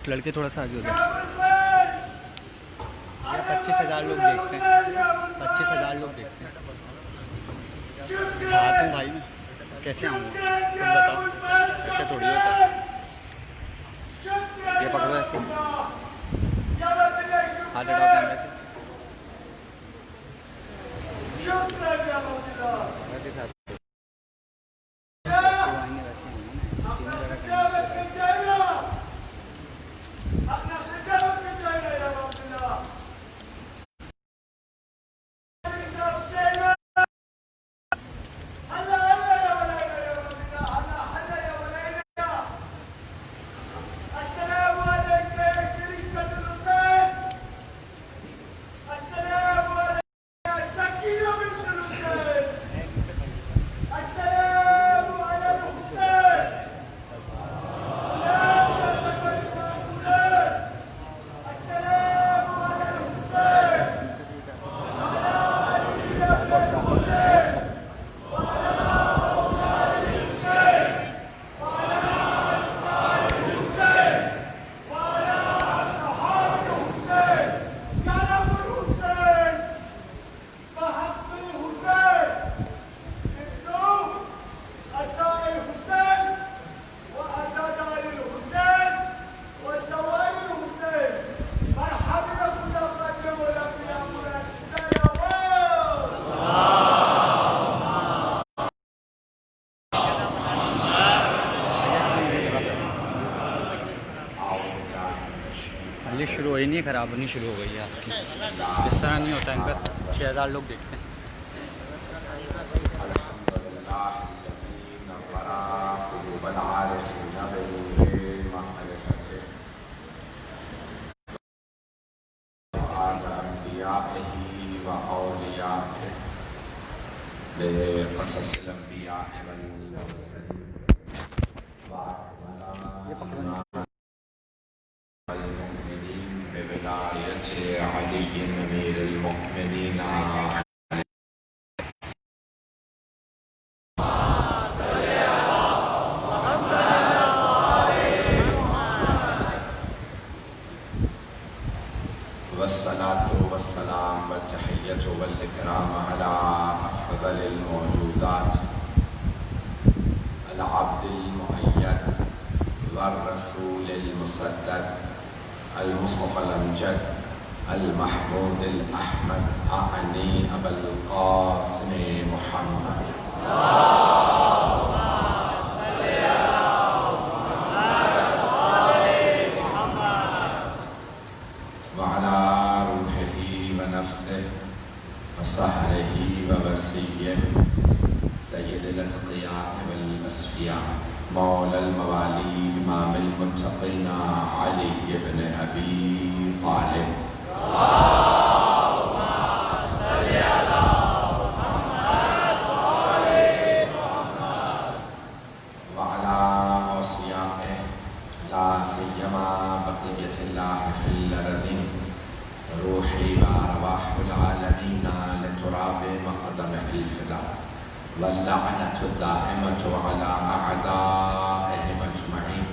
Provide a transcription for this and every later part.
لڑکے تھوڑا سا آگے ہو جائیں. 25,000 لوگ دیکھتے ہیں. 25,000 لوگ دیکھتے ہیں. آتا ہوں بھائی, کیسے آؤں گا تم بتاؤ, ایسے تھوڑی ہوتا ہے. یہ پکڑو ایسے, ہاتھ ہٹاؤ کیمرے سے. ویسے ساتھ آئیں گے, ویسے آئیں گے نا, تین جگہ کریں گے. شروع ہوئی نہیں, خراب ہونی شروع ہو گئی ہے آپ کی. اس طرح نہیں ہوتا, ان کا 6,000 لوگ دیکھتے ہیں. والصلاة والسلام والتحية والإكرام على أفضل الموجودات العبد المؤيد والرسول المسدد المصطفى الأمجد المحمود الأحمد أعني أبا القاسم محمد. وصهره ووسيه سيد الأتقياء والأصفياء مولى الموالي إمام المتقين علي بن أبي طالب. اللهم صل على محمد وآل محمد. وعلى أوصيائه لا سيما بقية الله في الأرض روحي وأرواح العالمين لتراب مقدمه الفداء واللعنة الدائمة على أعدائهم أجمعين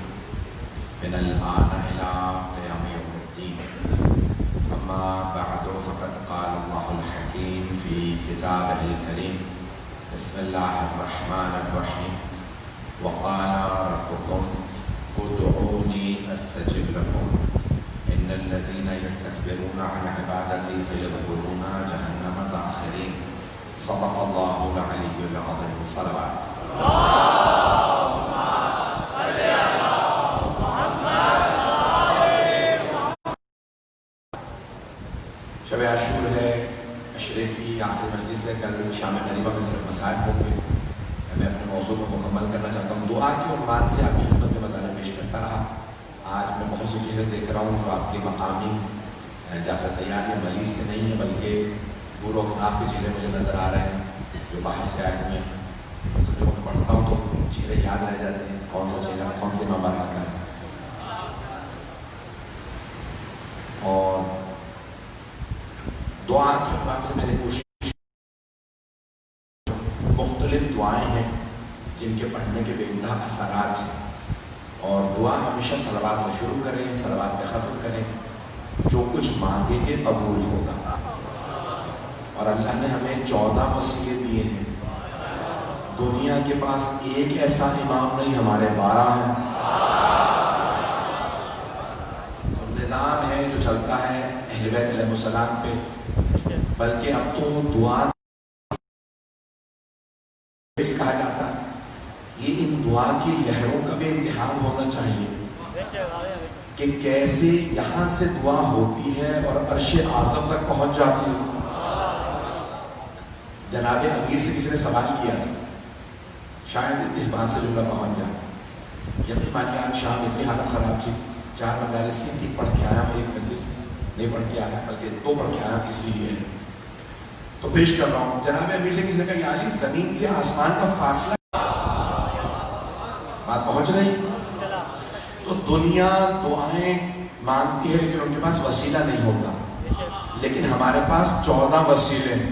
من الآن إلى قيام يوم الدين. أما بعد فقد قال الله الحكيم في كتابه الكريم بسم الله الرحمن الرحيم وقال ربكم ادعوني أستجب لكم إن الذين يستكبرون عن عبادتي سيدخلون جهنم داخرين. صدق الله العلي العظيم. صلوات. اللهم صل على محمد وآل محمد. شب عاشور ہے, عشرے کی آخری مجلس ہے. کل شام غریبہ میں صرف مسائل ہوں گے. میں اپنے موضوع کو مکمل کرنا چاہتا ہوں. دعا کی عنوان سے آپ کی خدمت میں بتانا پیش کرتا رہا. آج میں بہت سی چیزیں دیکھ رہا ہوں جو آپ کے مقامی جعفر طیار یا ملیر سے نہیں ہے, بلکہ دور و اکناف کے چہرے مجھے نظر آ رہے ہیں جو باہر سے آئے ہوئے ہیں. جب میں پڑھتا ہوں تو چہرے یاد رہ جاتے ہیں, کون سا چہرہ کون سے ماں باپ کا ہے. اور دعا کے بعد سے میں نے کوشش, مختلف دعائیں ہیں جن کے پڑھنے کے بے انتہا اثرات ہیں, اور دعا ہمیشہ صلوات سے شروع کریں، صلوات پہ ختم کریں. جو کچھ مانگیں گے قبول ہوگا. اور اللہ نے ہمیں 14 وسیلے دیے ہیں. دنیا کے پاس ایک ایسا امام نہیں، ہمارے 12 ہیں. تو نظام ہے جو چلتا ہے اہل بیت علیہ السلام پہ، بلکہ اب تو دعا اس کہا جاتا ہے. یہ ان دعا کی لہروں کا بھی امتحان ہونا چاہیے کہ کیسے یہاں سے دعا ہوتی ہے اور عرش اعظم تک پہنچ جاتی ہے. جناب امیر سے کسی نے سوال کیا تھا، شاید اس بات سے جملہ پہنچ جائے. جب ہماری آج شام اتنی حالت خراب تھی، 4 مجالس سے ایک پڑھ کے آیا، ایک مجلس نہیں پڑھ کے آیا بلکہ 2 پڑھ کے آیا، تیسری یہ ہے تو پیش کر رہا ہوں. جناب امیر سے کسی نے کہا یا علی زمین سے آسمان کا فاصلہ، بات پہنچ رہی. تو دنیا دعائیں مانگتی ہے لیکن ان کے پاس وسیلہ نہیں ہوگا، لیکن ہمارے پاس 14 وسیلے ہیں.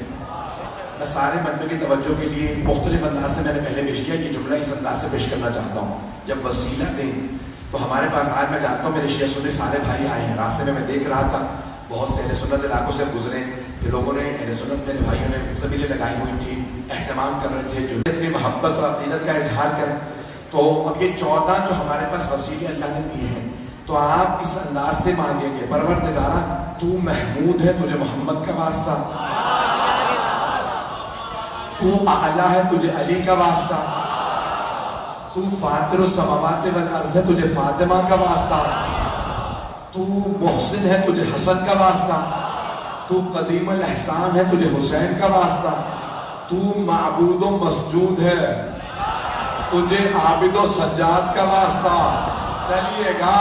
میں سارے مجمع کی توجہ کے لیے مختلف انداز سے میں نے پہلے پیش کیا، یہ جملہ اس انداز سے پیش کرنا چاہتا ہوں. جب وسیلہ دیں تو ہمارے پاس آج میں جانتا ہوں میرے شیعہ سنی سارے بھائی آئے ہیں. راستے میں دیکھ رہا تھا بہت سے اہل سنت علاقوں سے گزرے کہ لوگوں نے، اہل سنت میرے بھائیوں نے سبیلیں لگائی ہوئی تھی، اہتمام کر رہے تھے، جو اپنی محبت اور عقیدت کا اظہار کریں. تو اب یہ 14 جو ہمارے پاس وسیلے اللہ نے دیے ہیں، تو آپ اس انداز سے مانگیں گے، پروردگارہ تو محمود ہے، تجھے محمد کا واسطہ. تو اعلیٰ ہے، تجھے علی کا واسطہ. تو فاطر السماوات والارض ہے، تجھے فاطمہ کا واسطہ. تو محسن ہے، تجھے حسن کا واسطہ. تو قدیم الاحسان ہے، تجھے حسین کا واسطہ. تو معبود و مسجود ہے، تجھے عابد و سجاد کا واسطہ. چلیے گا.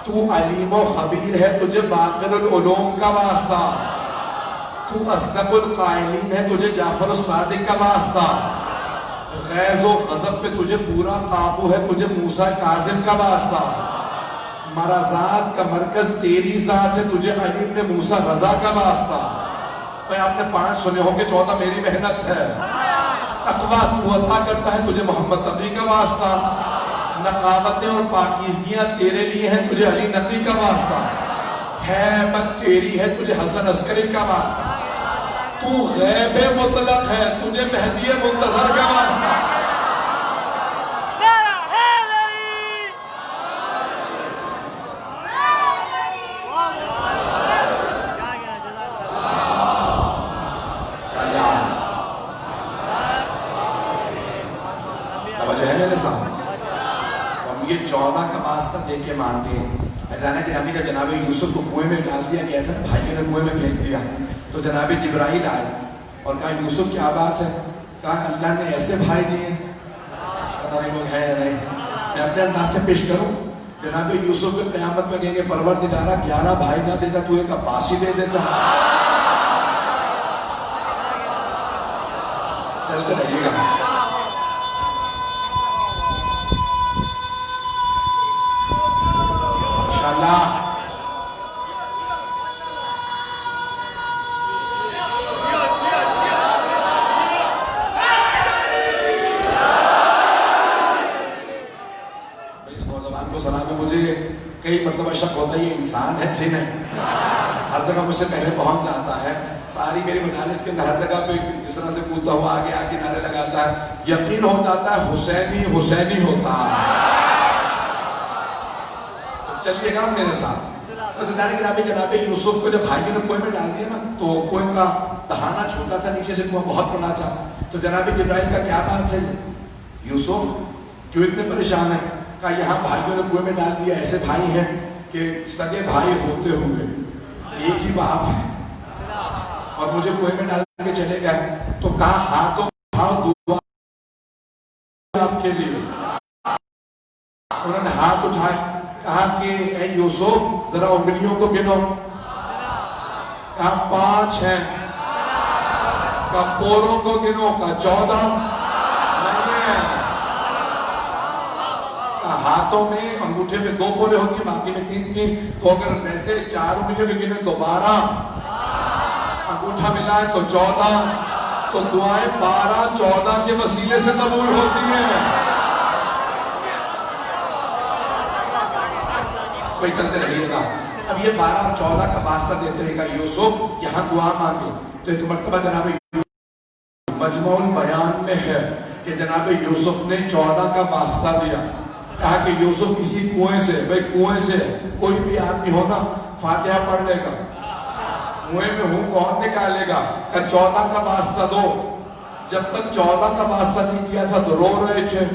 تو علیم و خبیر ہے، تجھے باقر العلوم کا واسطہ. تو اصدق القائلین ہے، تجھے جعفر الصادق کا واسطہ. غیظ و غضب پہ تجھے پورا قابو ہے، تجھے موسیٰ کاظم کا واسطہ. مرضات کا مرکز تیری ذات ہے، تجھے علی ابن موسیٰ رضا کا واسطہ. بھائی آپ نے 5 سنے ہوں گے، 14 میری محنت ہے. تقویٰ تو عطا کرتا ہے، تجھے محمد تقی کا واسطہ. نقاوتیں اور پاکیزگیاں تیرے لیے ہیں، تجھے علی نقی کا واسطہ. حیبت تیری ہے، تجھے حسن عسکری کا واسطہ. تو غیب مطلق ہے، تجھے مہدی منتظر کا واسطہ. توجہ ہے میرے سامنے. ہم یہ 14 کا واسطہ دے کے مانگتے ہیں. ایزانہ کے نبی جب جناب یوسف کو کنویں میں ڈال دیا گیا تھا نا، بھائیوں نے کنویں میں پھینک دیا، تو جناب جبرائیل آئے اور کہا یوسف کیا بات ہے؟ کہا اللہ نے ایسے بھائی دیے. پتہ نہیں لوگ ہیں یا نہیں. میں اپنے انداز سے پیش کروں. جناب یوسف کے قیامت میں کہیں گے پروردگارہ 11 بھائی نہ دیتا تو ایک عباس ہی دے دیتا. چلتے رہیے گا. ماشاءاللہ. اس نوجوان کو سلام ہے. مجھے کئی مرتبہ شک ہوتا ہے یہ انسان ہے جن ہے. ہر جگہ مجھ سے پہلے پہنچ جاتا ہے. ساری میری مجالس کے اندر ہر جگہ پہ جس طرح سے کودتا ہوا آگے نعرے لگاتا ہے. یقین ہو جاتا ہے حسینی حسینی ہوتا ہے. چلیے گا میرے ساتھ. تو جناب یوسف کو جب بھائی نے کنویں میں ڈال دیا نا، تو کنویں کا دہانہ چھوٹا تھا، نیچے سے کنواں بہت بڑا تھا. تو جناب جبرائیل کا کیا بات ہے؟ یوسف کیوں اتنے پریشان ہیں؟ کہا یہاں بھائیوں نے کنویں میں ڈال دیا. ایسے بھائی ہیں کہ سگے بھائی ہوتے ہوئے ایک ہی باپ ہے اور مجھے کنویں میں ڈال کے چلے گئے. تو کہا ہاتھوں اٹھاؤ دعا آپ کے لیے. انہوں نے ہاتھ اٹھائے. کہا کہ اے یوسف ذرا انگلیوں کو گنو. کہا 5 ہیں. کہا پوروں کو گنو. کہا 14 نہیں ہے. کہا ہاتھوں میں انگوٹھے میں 2 پورے ہوتی ہیں، باقی میں 3 تھیں. تو اگر ویسے 4 انگلیوں کے گنے تو 12، انگوٹھا ملا ہے تو 14. تو دعائیں 12 14 کے وسیلے سے قبول ہوتی ہیں. کوئی چلتے رہیے گا. اب یہ 12 اور 14 کا واسطہ دیتے رہے گا. یوسف یہاں دعا مانگے تو ایک مرتبہ جناب مجموع البیان میں ہے کہ جناب یوسف نے 14 کا واسطہ دیا. کہا کہ یوسف کسی کنویں سے, بھئی کنویں سے کوئی بھی آدمی ہونا فاتحہ پڑھ لے گا, کنویں میں ہوں کون نکالے گا. کہ 14 کا واسطہ دو. جب تک 14 کا واسطہ نہیں دیا تھا تو رو رہے تھے.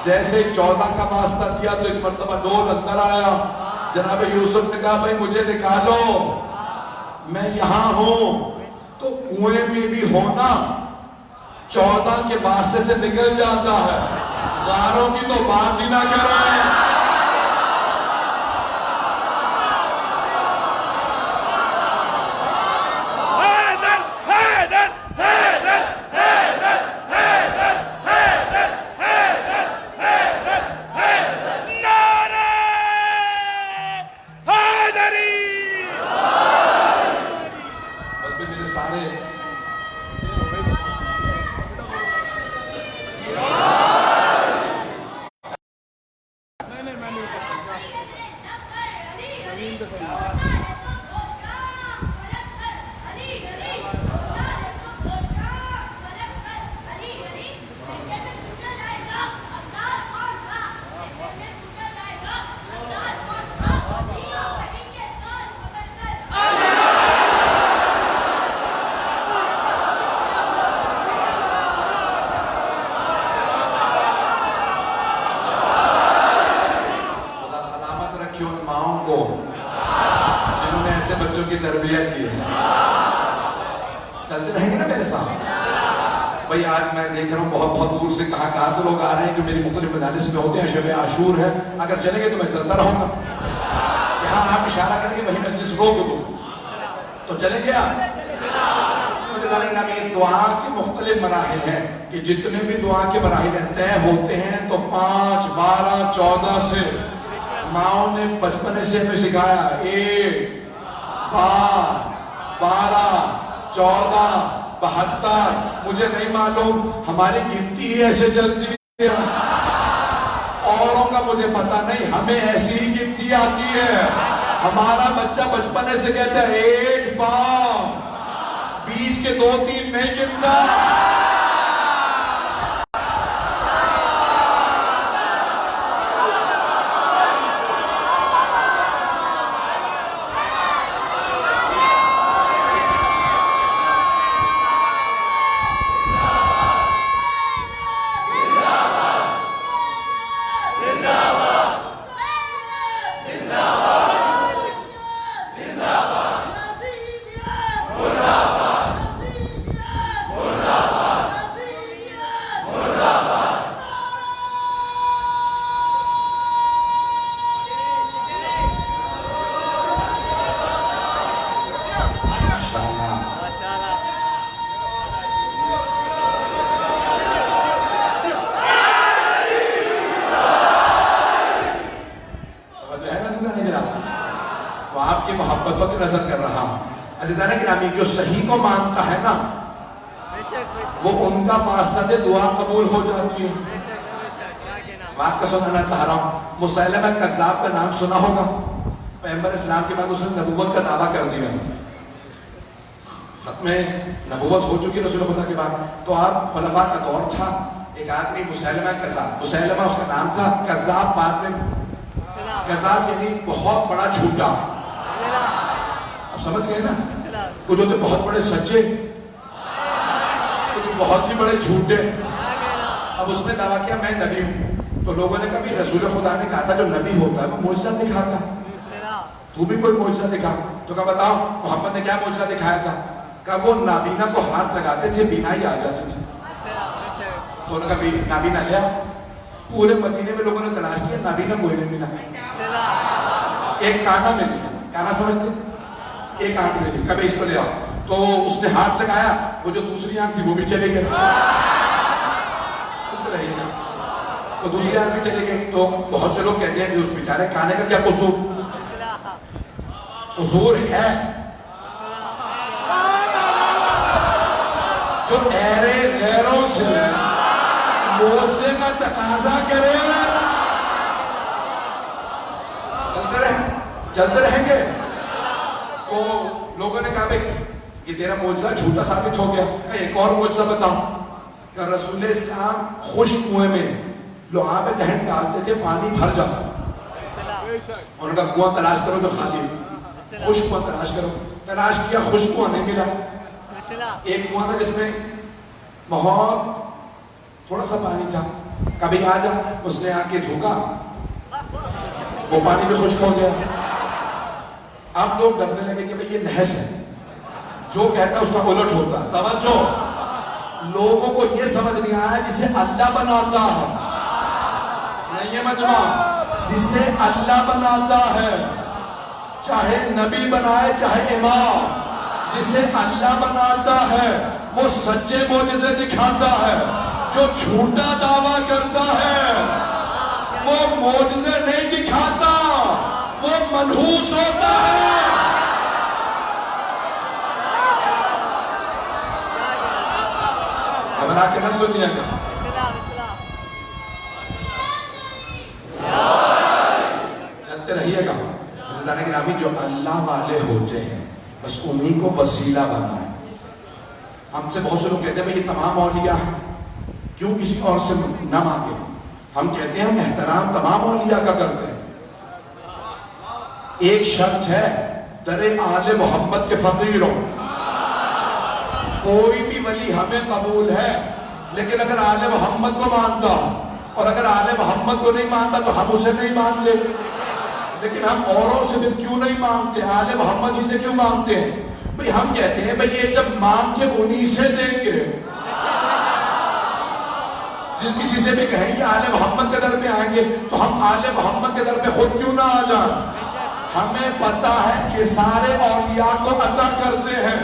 جیسے 14 کا واسطہ دیا تو ایک مرتبہ ڈول اندر آیا. جناب یوسف نے کہا بھئی مجھے نکالو, میں یہاں ہوں. تو کنویں میں بھی ہونا 14 کے واسطے سے نکل جاتا ہے. غاروں کی تو بات ہی نہ کریں. چلتے رہیں گے نا میرے ساتھ. بھئی آج میں دیکھ رہا ہوں بہت دور سے کہاں سے لوگ آ رہے ہیں جو میری مختلف مجالس میں ہوتے ہیں. شب عاشور ہے, اگر چلیں گے تو میں چلتا رہوں گا. جہاں آپ اشارہ کریں گے وہیں مجلس روک دو تو چلیں گے آپ. مجھے جانے کہ یہ دعا کے مختلف مراحل ہیں کہ جتنے بھی دعا کے مراحل طے ہوتے ہیں تو 5, 12, 14 سے ماؤں نے بچپنے سے ہمیں سکھایا. 1, 12, 14, 72 مجھے نہیں معلوم, ہماری گنتی ہی ایسے چلتی ہے. اوروں کا مجھے پتا نہیں, ہمیں ایسی ہی گنتی آتی ہے. ہمارا بچہ بچپنے سے کہتا ہے 1 پاؤں, بیچ کے 2, 3 نہیں گنتا. تو آپ کی محبتوں کی نظر کر رہا ہوں. عزیزان گرامی, جو صحیح کو مانتا ہے نا وہ ان کا واسطہ دعا قبول ہو جاتی ہے. آپ کا سنانا چاہ رہا ہوں, مسیلمہ کذاب کا نام سنا ہوگا. پیغمبر اسلام کے بعد اس نے نبوت کا دعویٰ کر دیا, ختم نبوت ہو چکی رسول خدا کے بعد. تو آپ خلفاء کا دور تھا, ایک آدمی مسیلمہ کذاب, مسیلمہ اس کا نام تھا, کذاب بعد میں, کذاب یعنی بہت بڑا جھوٹا. اب سمجھ گئے نا, کچھ ہوتے بہت بڑے سچے, کچھ بہت ہی بڑے جھوٹے. اب اس نے دعویٰ کیا میں نبی ہوں. تو لوگوں نے کہا بھی رسول خدا نے کہا تھا جو نبی ہوتا ہے وہ معجزہ دکھاتا, تو بھی کوئی معجزہ دکھا. تو کہا بتاؤ محمد نے کیا معجزہ دکھایا تھا. کہا وہ نابینا کو ہاتھ لگاتے تھے, بینائی آ جاتی تھی. تو انہوں نے کہا نابینا لیا. پورے مدینے میں لوگوں نے تلاش کیا, نابینا کوئی نہیں ملا. ایک کانا میں لیا, کانا سمجھتے, ایک آنکھ میں تھی. کبھی اس کو لے آؤ. تو اس نے ہاتھ لگایا, وہ جو دوسری آنکھ تھی وہ بھی چلے گئے. سنتے رہیے گا. تو دوسری آنکھ بھی چلے گئے. تو بہت سے لوگ کہتے ہیں کہ اس بیچارے کانے کا کیا قصور, قصور ہے جو ایرے غیروں سے معجزے کا تقاضا کرے. چلتے رہیں گے. تو لوگوں نے کہا بھائی یہ تیرا معجزہ جھوٹا ثابت ہو گیا. کہ ایک اور معجزہ بتاؤ. کہ رسول اسلام خشک کنویں میں لعاب دہن ڈالتے تھے, پانی بھر جاتا. اور ان کا کنواں تلاش کرو جو خالی ہے, خشک کنواں تلاش کرو. تلاش کیا, خشک کنواں نہیں ملا. ایک کنواں تھا جس میں بہت تھوڑا سا پانی تھا. کبھی آ جا, اس نے آ کے دھوکا, وہ پانی بھی خشک ہو گیا. اب لوگ ڈرنے لگے کہ بھئی یہ نحس ہے, جو کہتا ہے اس کا الٹ ہوتا ہے. توجہ, لوگوں کو یہ سمجھ نہیں آیا جسے اللہ بناتا ہے, نہیں ہے مجمع, جسے اللہ بناتا ہے, چاہے نبی بنائے چاہے امام, جسے اللہ بناتا ہے وہ سچے معجزے دکھاتا ہے. جو جھوٹا دعویٰ کرتا ہے وہ معجزے نہیں دکھاتا, وہ منحوس ہوتا ہے. اب آ کے نہ سنیے گا, چلتے رہیے گا. جو اللہ والے ہوتے ہیں بس انہیں کو وسیلہ بنائیں. ہم سے بہت سے لوگ کہتے ہیں بھئی یہ تمام اولیاء ہیں, کیوں کسی اور سے نہ مانگے. ہم کہتے ہیں ہم احترام تمام اولیاء کا کرتے ہیں. ایک شرط ہے, در آل محمد کے فقیروں. کوئی بھی ولی ہمیں قبول ہے, لیکن اگر آل محمد کو مانتا, اور اگر آل محمد کو نہیں مانتا تو ہم اسے نہیں مانتے. لیکن ہم اوروں سے پھر کیوں نہیں مانگتے, آل محمد ہی سے کیوں مانگتے ہیں؟ بھئی ہم کہتے ہیں بھئی یہ جب مانگ کے انہی سے دیں گے. جس کسی سے بھی کہیں گے آل محمد کے در پہ آئیں گے تو ہم آل محمد کے در پہ خود کیوں نہ آ جائیں. ہمیں پتا ہے یہ سارے اولیاء کو عطا کرتے ہیں,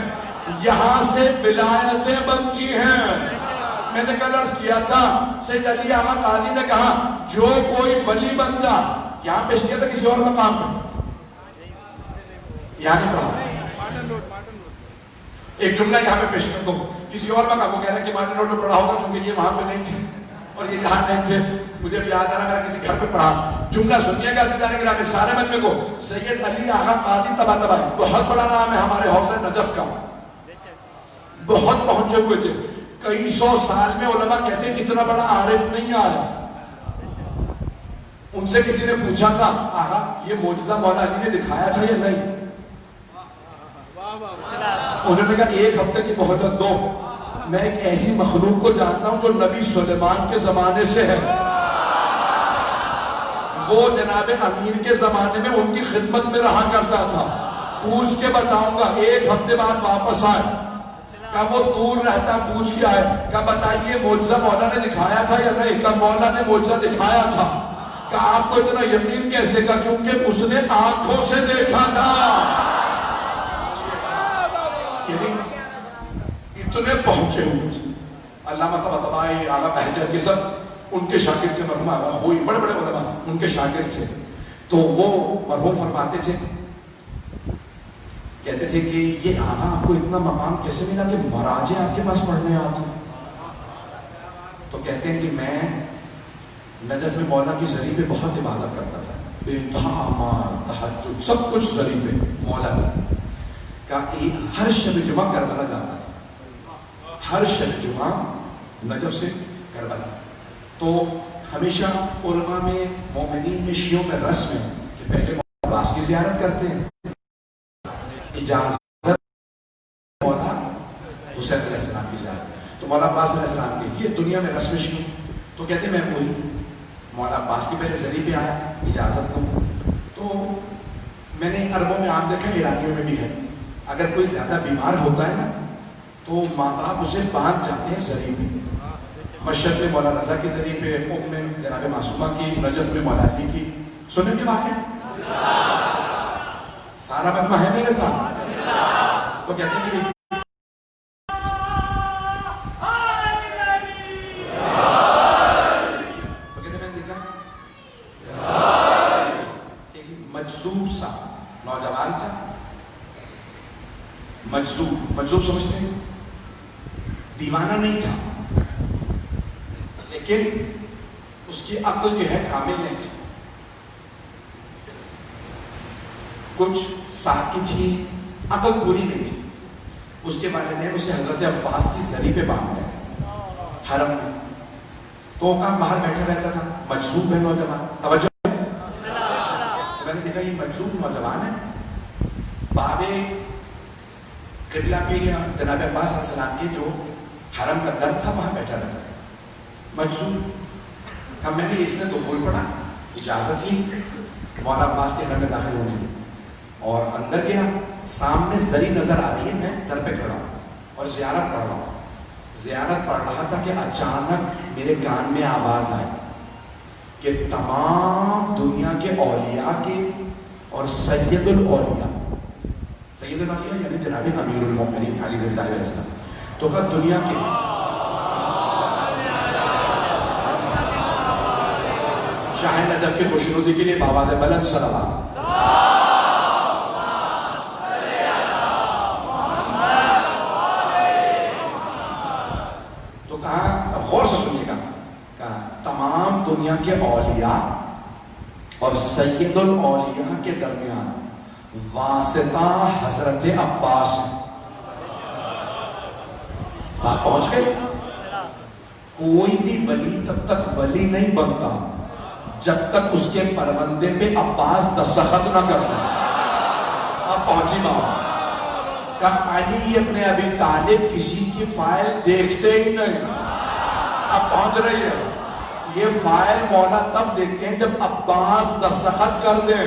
یہاں سے ولایتیں بنتی ہیں. میں نے کل عرض کیا تھا, سید علی آقا قاضی نے کہا جو کوئی ولی بنتا, یہاں پیش کیا تھا کسی اور مقام میں, یہاں نہیں پڑھا. ایک جملہ یہاں پہ پیش کر دوں, کسی اور مقام کو کہہ رہا ہے کہ مارٹن روڈ میں پڑھا ہوگا کیونکہ یہ وہاں پہ نہیں تھے اور یہ یہاں نہیں تھے. مجھے بھی یاد آ رہا, میرا کسی گھر پہ پڑھا. جملہ سنیے گا جانے کے نام سارے مجمع کو. سید علی آقا قاضی طباطبائی بہت بڑا نام ہے ہمارے حوض نجف کا, بہت پہنچے ہوئے تھے. کئی سو سال میں علماء کہتے ہیں اتنا بڑا عارف نہیں آیا. ان سے کسی نے پوچھا تھا آقا یہ معجزہ مولا علی نے دکھایا تھا یا نہیں؟ انہوں نے کہا ایک ہفتے کی مہلت دو, میں ایک ایسی مخلوق کو جانتا ہوں جو نبی سلیمان کے زمانے سے ہے. وہ جناب امیر کے زمانے میں ان کی خدمت میں رہا کرتا تھا. پوچھ کے بتاؤں گا, ایک ہفتے بعد واپس آئے. کہا وہ دور رہتا, پوچھ کے آئے. کہا بتائیے معجزہ مولا نے دکھایا تھا یا نہیں؟ کہا مولا نے معجزہ دکھایا تھا. کہا آپ کو اتنا یقین کیسے؟ کہا کیونکہ اس نے آنکھوں سے دیکھا تھا. اتنے پہنچے ہوئے تھے. علامہ طباطبائی, آغا بہجت, یہ سب ان کے شاگرد تھے. مرحوم آغا خوئی, بڑے بڑے علماء ان کے شاگرد تھے. تو وہ مرحوم فرماتے تھے, کہتے تھے کہ یہ آغا آپ کو اتنا مقام کیسے ملا کہ مراجع آپ کے پاس پڑھنے آتے؟ تو کہتے ہیں کہ میں نجف میں مولا کی زری پہ بہت عبادت کرتا تھا, بے انتہا اعمال, تہجد, سب کچھ زری پہ مولا پہ. کہ ہر شب جمعہ کربلا جاتا تھا, ہر شب جمعہ نجف سے کربلا. تو ہمیشہ علماء میں, مومنین میں, شیعوں میں رسم ہے کہ پہلے مولا عباس کی زیارت کرتے ہیں, اجازت مولا حسین علیہ السلام کی زیارت. تو مولا عباس علیہ السلام کی یہ دنیا میں رسم شیعوں. تو کہتے ہیں میں وہی مولا عباس کی پہلے زری پہ آیا, اجازت کو. تو میں نے عربوں میں آپ دیکھا, ایرانیوں میں بھی ہے, اگر کوئی زیادہ بیمار ہوتا ہے نا تو ماں باپ اسے باندھ جاتے ہیں زری پہ. مشہد میں مولا رضا کی زری پہ, ام میں جناب معصومہ کی, نجف میں مولا علی کی. سنیں گے واقعہ, سارا مجمع ہے میرے ساتھ. تو کہتے ہیں کہ مجذوب سا نوجوان تھا. مجذوب سمجھتے ہیں, دیوانہ نہیں تھا, لیکن اس کی عقل جو ہے کامل نہیں تھی. کچھ ساتھی تھی، عقل پوری نہیں تھی، اس کے والدین اسے حضرت عباس کی زری پہ باندھ گئے حرم میں. تو کہاں باہر بیٹھا رہتا تھا، مجذوب ہے نوجوان. توجہ، میں نے دیکھا یہ مجذوب نوجوان ہے. باب قبلہ پہ یا جناب عباس علیہ السلام کے جو حرم کا در تھا وہاں بیٹھا رہتا تھا. مجذوب کہا میں نے اس نے دخول پڑھا، اجازت لی مولا عباس کے حرم میں داخل ہونے کی، اور اندر گیا. سامنے زری نظر آ رہی ہے، میں در پہ کھڑا ہوں اور زیارت پڑھ رہا ہوں. زیارت پڑھ رہا تھا کہ اچانک میرے کان میں آواز آئی کہ تمام دنیا کے اولیاء کے اور سید الاولیاء یعنی جناب امیر المؤمنین علی رضی اللہ علیہ وسلم، تو کہا دنیا کے شاہ نجف کی خوشنودی کے لیے بآواز بلند صلوات. تو کہا غور سے سنیے گا، کہا تمام دنیا کے اولیاء اور سید الاولیاء کے درمیان واسطہ حضرت عباس ہے. بات پہنچ گئی. کوئی بھی ولی تب تک ولی نہیں بنتا جب تک اس کے پروندے پہ عباس دستخط نہ کرتا. اب پہنچی بات کہ علی ابن ابی طالب کسی کی فائل دیکھتے ہی نہیں. اب پہنچ رہی ہے. یہ فائل مولا تب دیکھتے ہیں جب عباس دستخط کر دیں.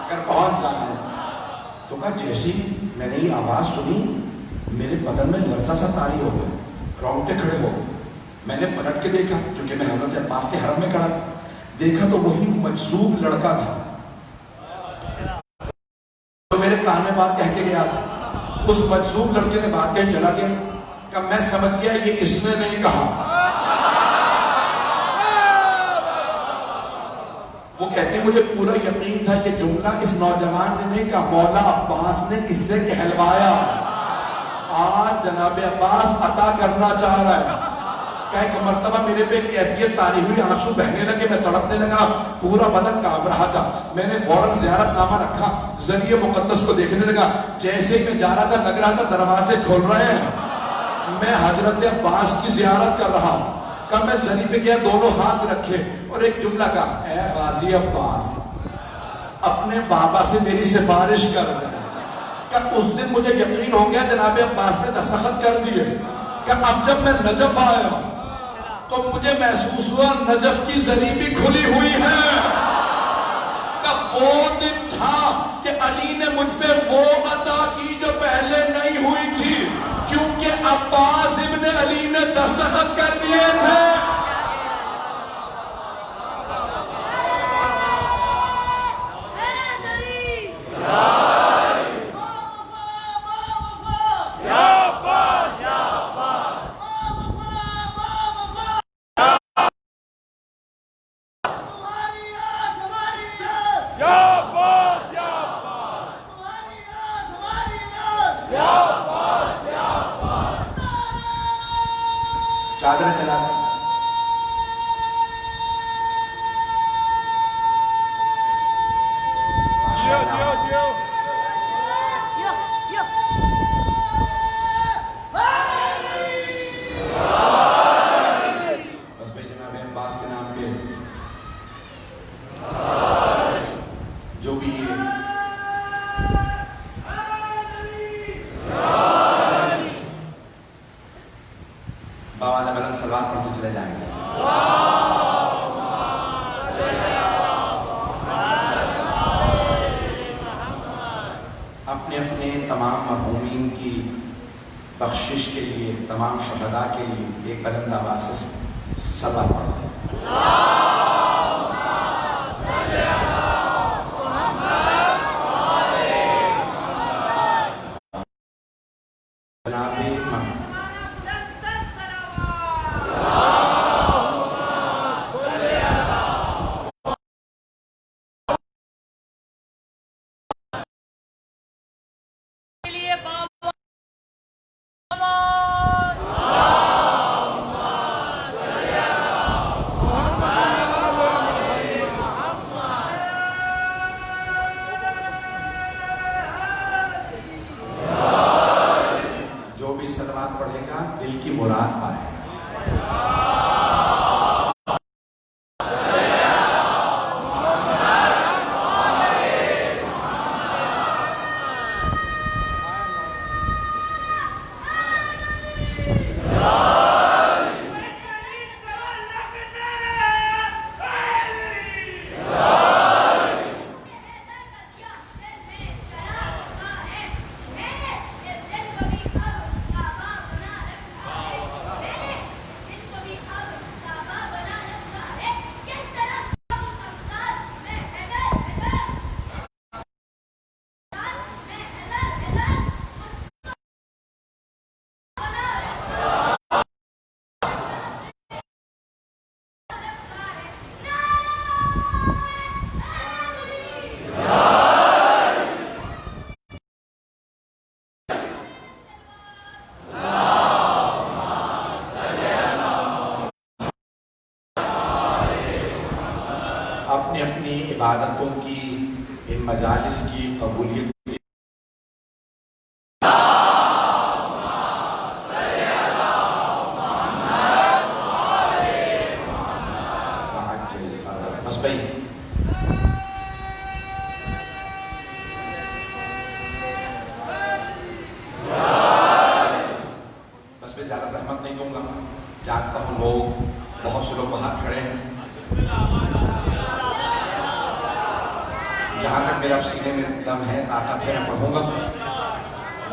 اگر پہنچ جائے تو کہا جیسی میں نے یہ آواز سنی میرے بدن میں لرزہ سا طاری ہو گیا، رونگٹے کھڑے ہو گئے. میں نے پلٹ کے دیکھا کیونکہ میں حضرت عباس کے حرم میں کھڑا تھا. دیکھا تو وہی مجذوب لڑکا تھا تو میرے کان میں بات کہہ کے گیا تھا. اس مجذوب لڑکے نے بات کہہ چلا گیا کہ میں سمجھ گیا یہ اس نے نہیں کہا. وہ کہتے ہیں مجھے پورا یقین تھا یہ جملہ اس نوجوان نے نہیں کہا، مولا عباس نے اس سے کہلوایا. آج جناب عباس عطا کرنا چاہ رہا ہے. کہ ایک مرتبہ میرے پہ کیفیت طاری ہوئی، آنسو بہنے لگے، میں تڑپنے لگا، پورا بدن کانپ رہا تھا. میں نے فوراً زیارت نامہ رکھا، ذریعہ مقدس کو دیکھنے لگا. جیسے ہی میں جا رہا تھا لگ رہا تھا دروازے کھول رہے ہیں، میں حضرت عباس کی زیارت کر رہا. کہ میں ذری پہ گیا، دونوں ہاتھ رکھے اور ایک جملہ کہا، اے غازی عباس اپنے بابا سے میری سفارش کر دے. کہ اس دن مجھے یقین ہو گیا جناب عباس نے دستخط کر دیے. کہ اب جب میں نجف آیا تو مجھے محسوس ہوا نجف کی زری بھی کھلی ہوئی ہے. کہ وہ دن تھا کہ علی نے مجھ پہ وہ عطا کی جو پہلے نہیں ہوئی تھی، کیونکہ عباس ابن علی نے دستخط کر دیے تھے. چادریں چلا بس بھائی جناب عباس کے نام پہ جو بھی بابا نے بلند صلوات پڑھتے چلے جائیں گے. اپنے اپنے تمام مرحومین کی بخشش کے لیے، تمام شہداء کے لیے ایک بلند آواز سے صلوات پڑھ دیں. پڑھے گا دل کی مراد پائے گا. اپنی اپنی عبادتوں کی ان مجالس کی قبولیت کی بس بھائی بس میں زیادہ زحمت نہیں دوں گا. جانتا ہوں لوگ بہت سے لوگ باہر کھڑے ہیں. جہاں تک میرا سینے میں دم ہے طاقت ہے میں پڑھوں گا.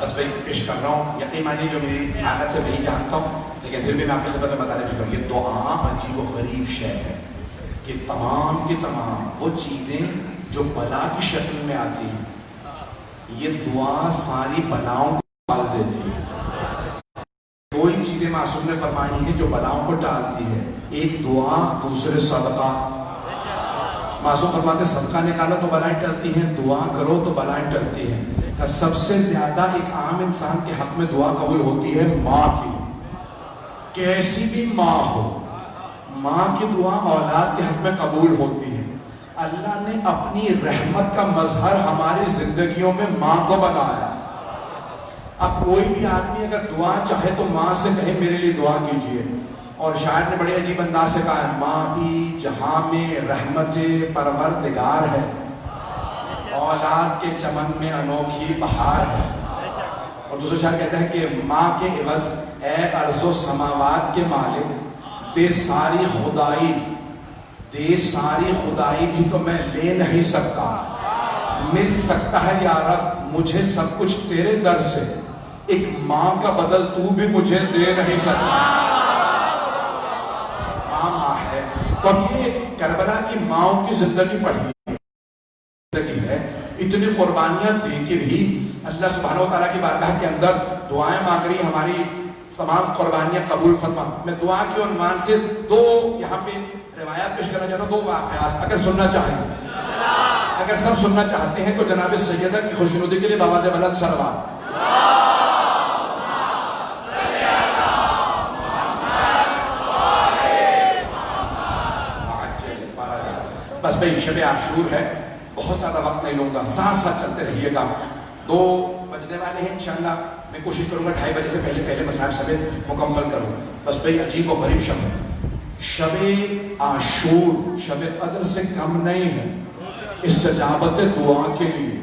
بس بھائی پیش کر رہا ہوں. یقین مانیے جو میری حالت سے نہیں جانتا ہوں لیکن پھر بھی میں آپ کی خدمت میں بتانے کی کوشش کروں. یہ دعا عجیب و غریب شے ہے کہ تمام کی تمام وہ چیزیں جو بلا کی شکل میں آتی ہیں یہ دعا ساری بلاؤں کو ٹال دیتی ہے. دو ہی چیزیں معصوم نے فرمائی ہیں جو بلاؤں کو ٹالتی ہے. ایک دعا دوسرے صدقہ. معصوم فرماتے صدقہ نکالو تو بلائیں ٹلتی ہیں, دعا کرو تو بلائیں ٹلتی ہیں. سب سے زیادہ ایک عام انسان کے حق میں دعا قبول ہوتی ہے ماں کی. کیسی بھی ماں ہو, ماں کی دعا اولاد کے حق میں قبول ہوتی ہے. اللہ نے اپنی رحمت کا مظہر ہماری زندگیوں میں ماں کو بنایا. اب کوئی بھی آدمی اگر دعا چاہے تو ماں سے کہے میرے لیے دعا کیجئے. اور شاعر نے بڑے عجیب انداز سے کہا ہے ماں بھی جہاں میں رحمت پروردگار ہے, اولاد کے چمن میں انوکھی بہار ہے. اور دوسرا شاعر کہتا ہے کہ ماں کے عوض اے ارض و سماوات کے مالک دے ساری خدائی بھی تو میں لے نہیں سکتا. مل سکتا ہے یا رب مجھے سب کچھ تیرے در سے, ایک ماں کا بدل تو بھی مجھے دے نہیں سکتا. ماں ہے. تو اب یہ کربلا کی ماؤں کی زندگی پڑھی ہے. اتنی قربانیاں دے کے بھی اللہ سبحانہ و تعالیٰ کی بارگاہ کے اندر دعائیں مانگ رہی ہماری تمام قربانیاں قبول فرما. میں دعا کے عنوان سے دو یہاں پہ روایات پیش کرنا چاہتا ہوں, دو واقعات اگر سننا چاہیں. اگر سب سننا چاہتے ہیں تو جناب سیدہ کی خوشنودی کے لیے بآواز بلند سلوات. بس بھئی شب عاشور ہے, بہت زیادہ وقت نہیں لوں گا, ساتھ ساتھ چلتے رہیے گا. 2 بجنے والے ہیں انشاءاللہ. میں کوشش کروں گا 2:30 بجے سے پہلے مصائب سمیت مکمل کروں. بس بھئی عجیب و غریب شب ہے. شب عاشور شب قدر سے کم نہیں ہے استجابت دعا کے لیے.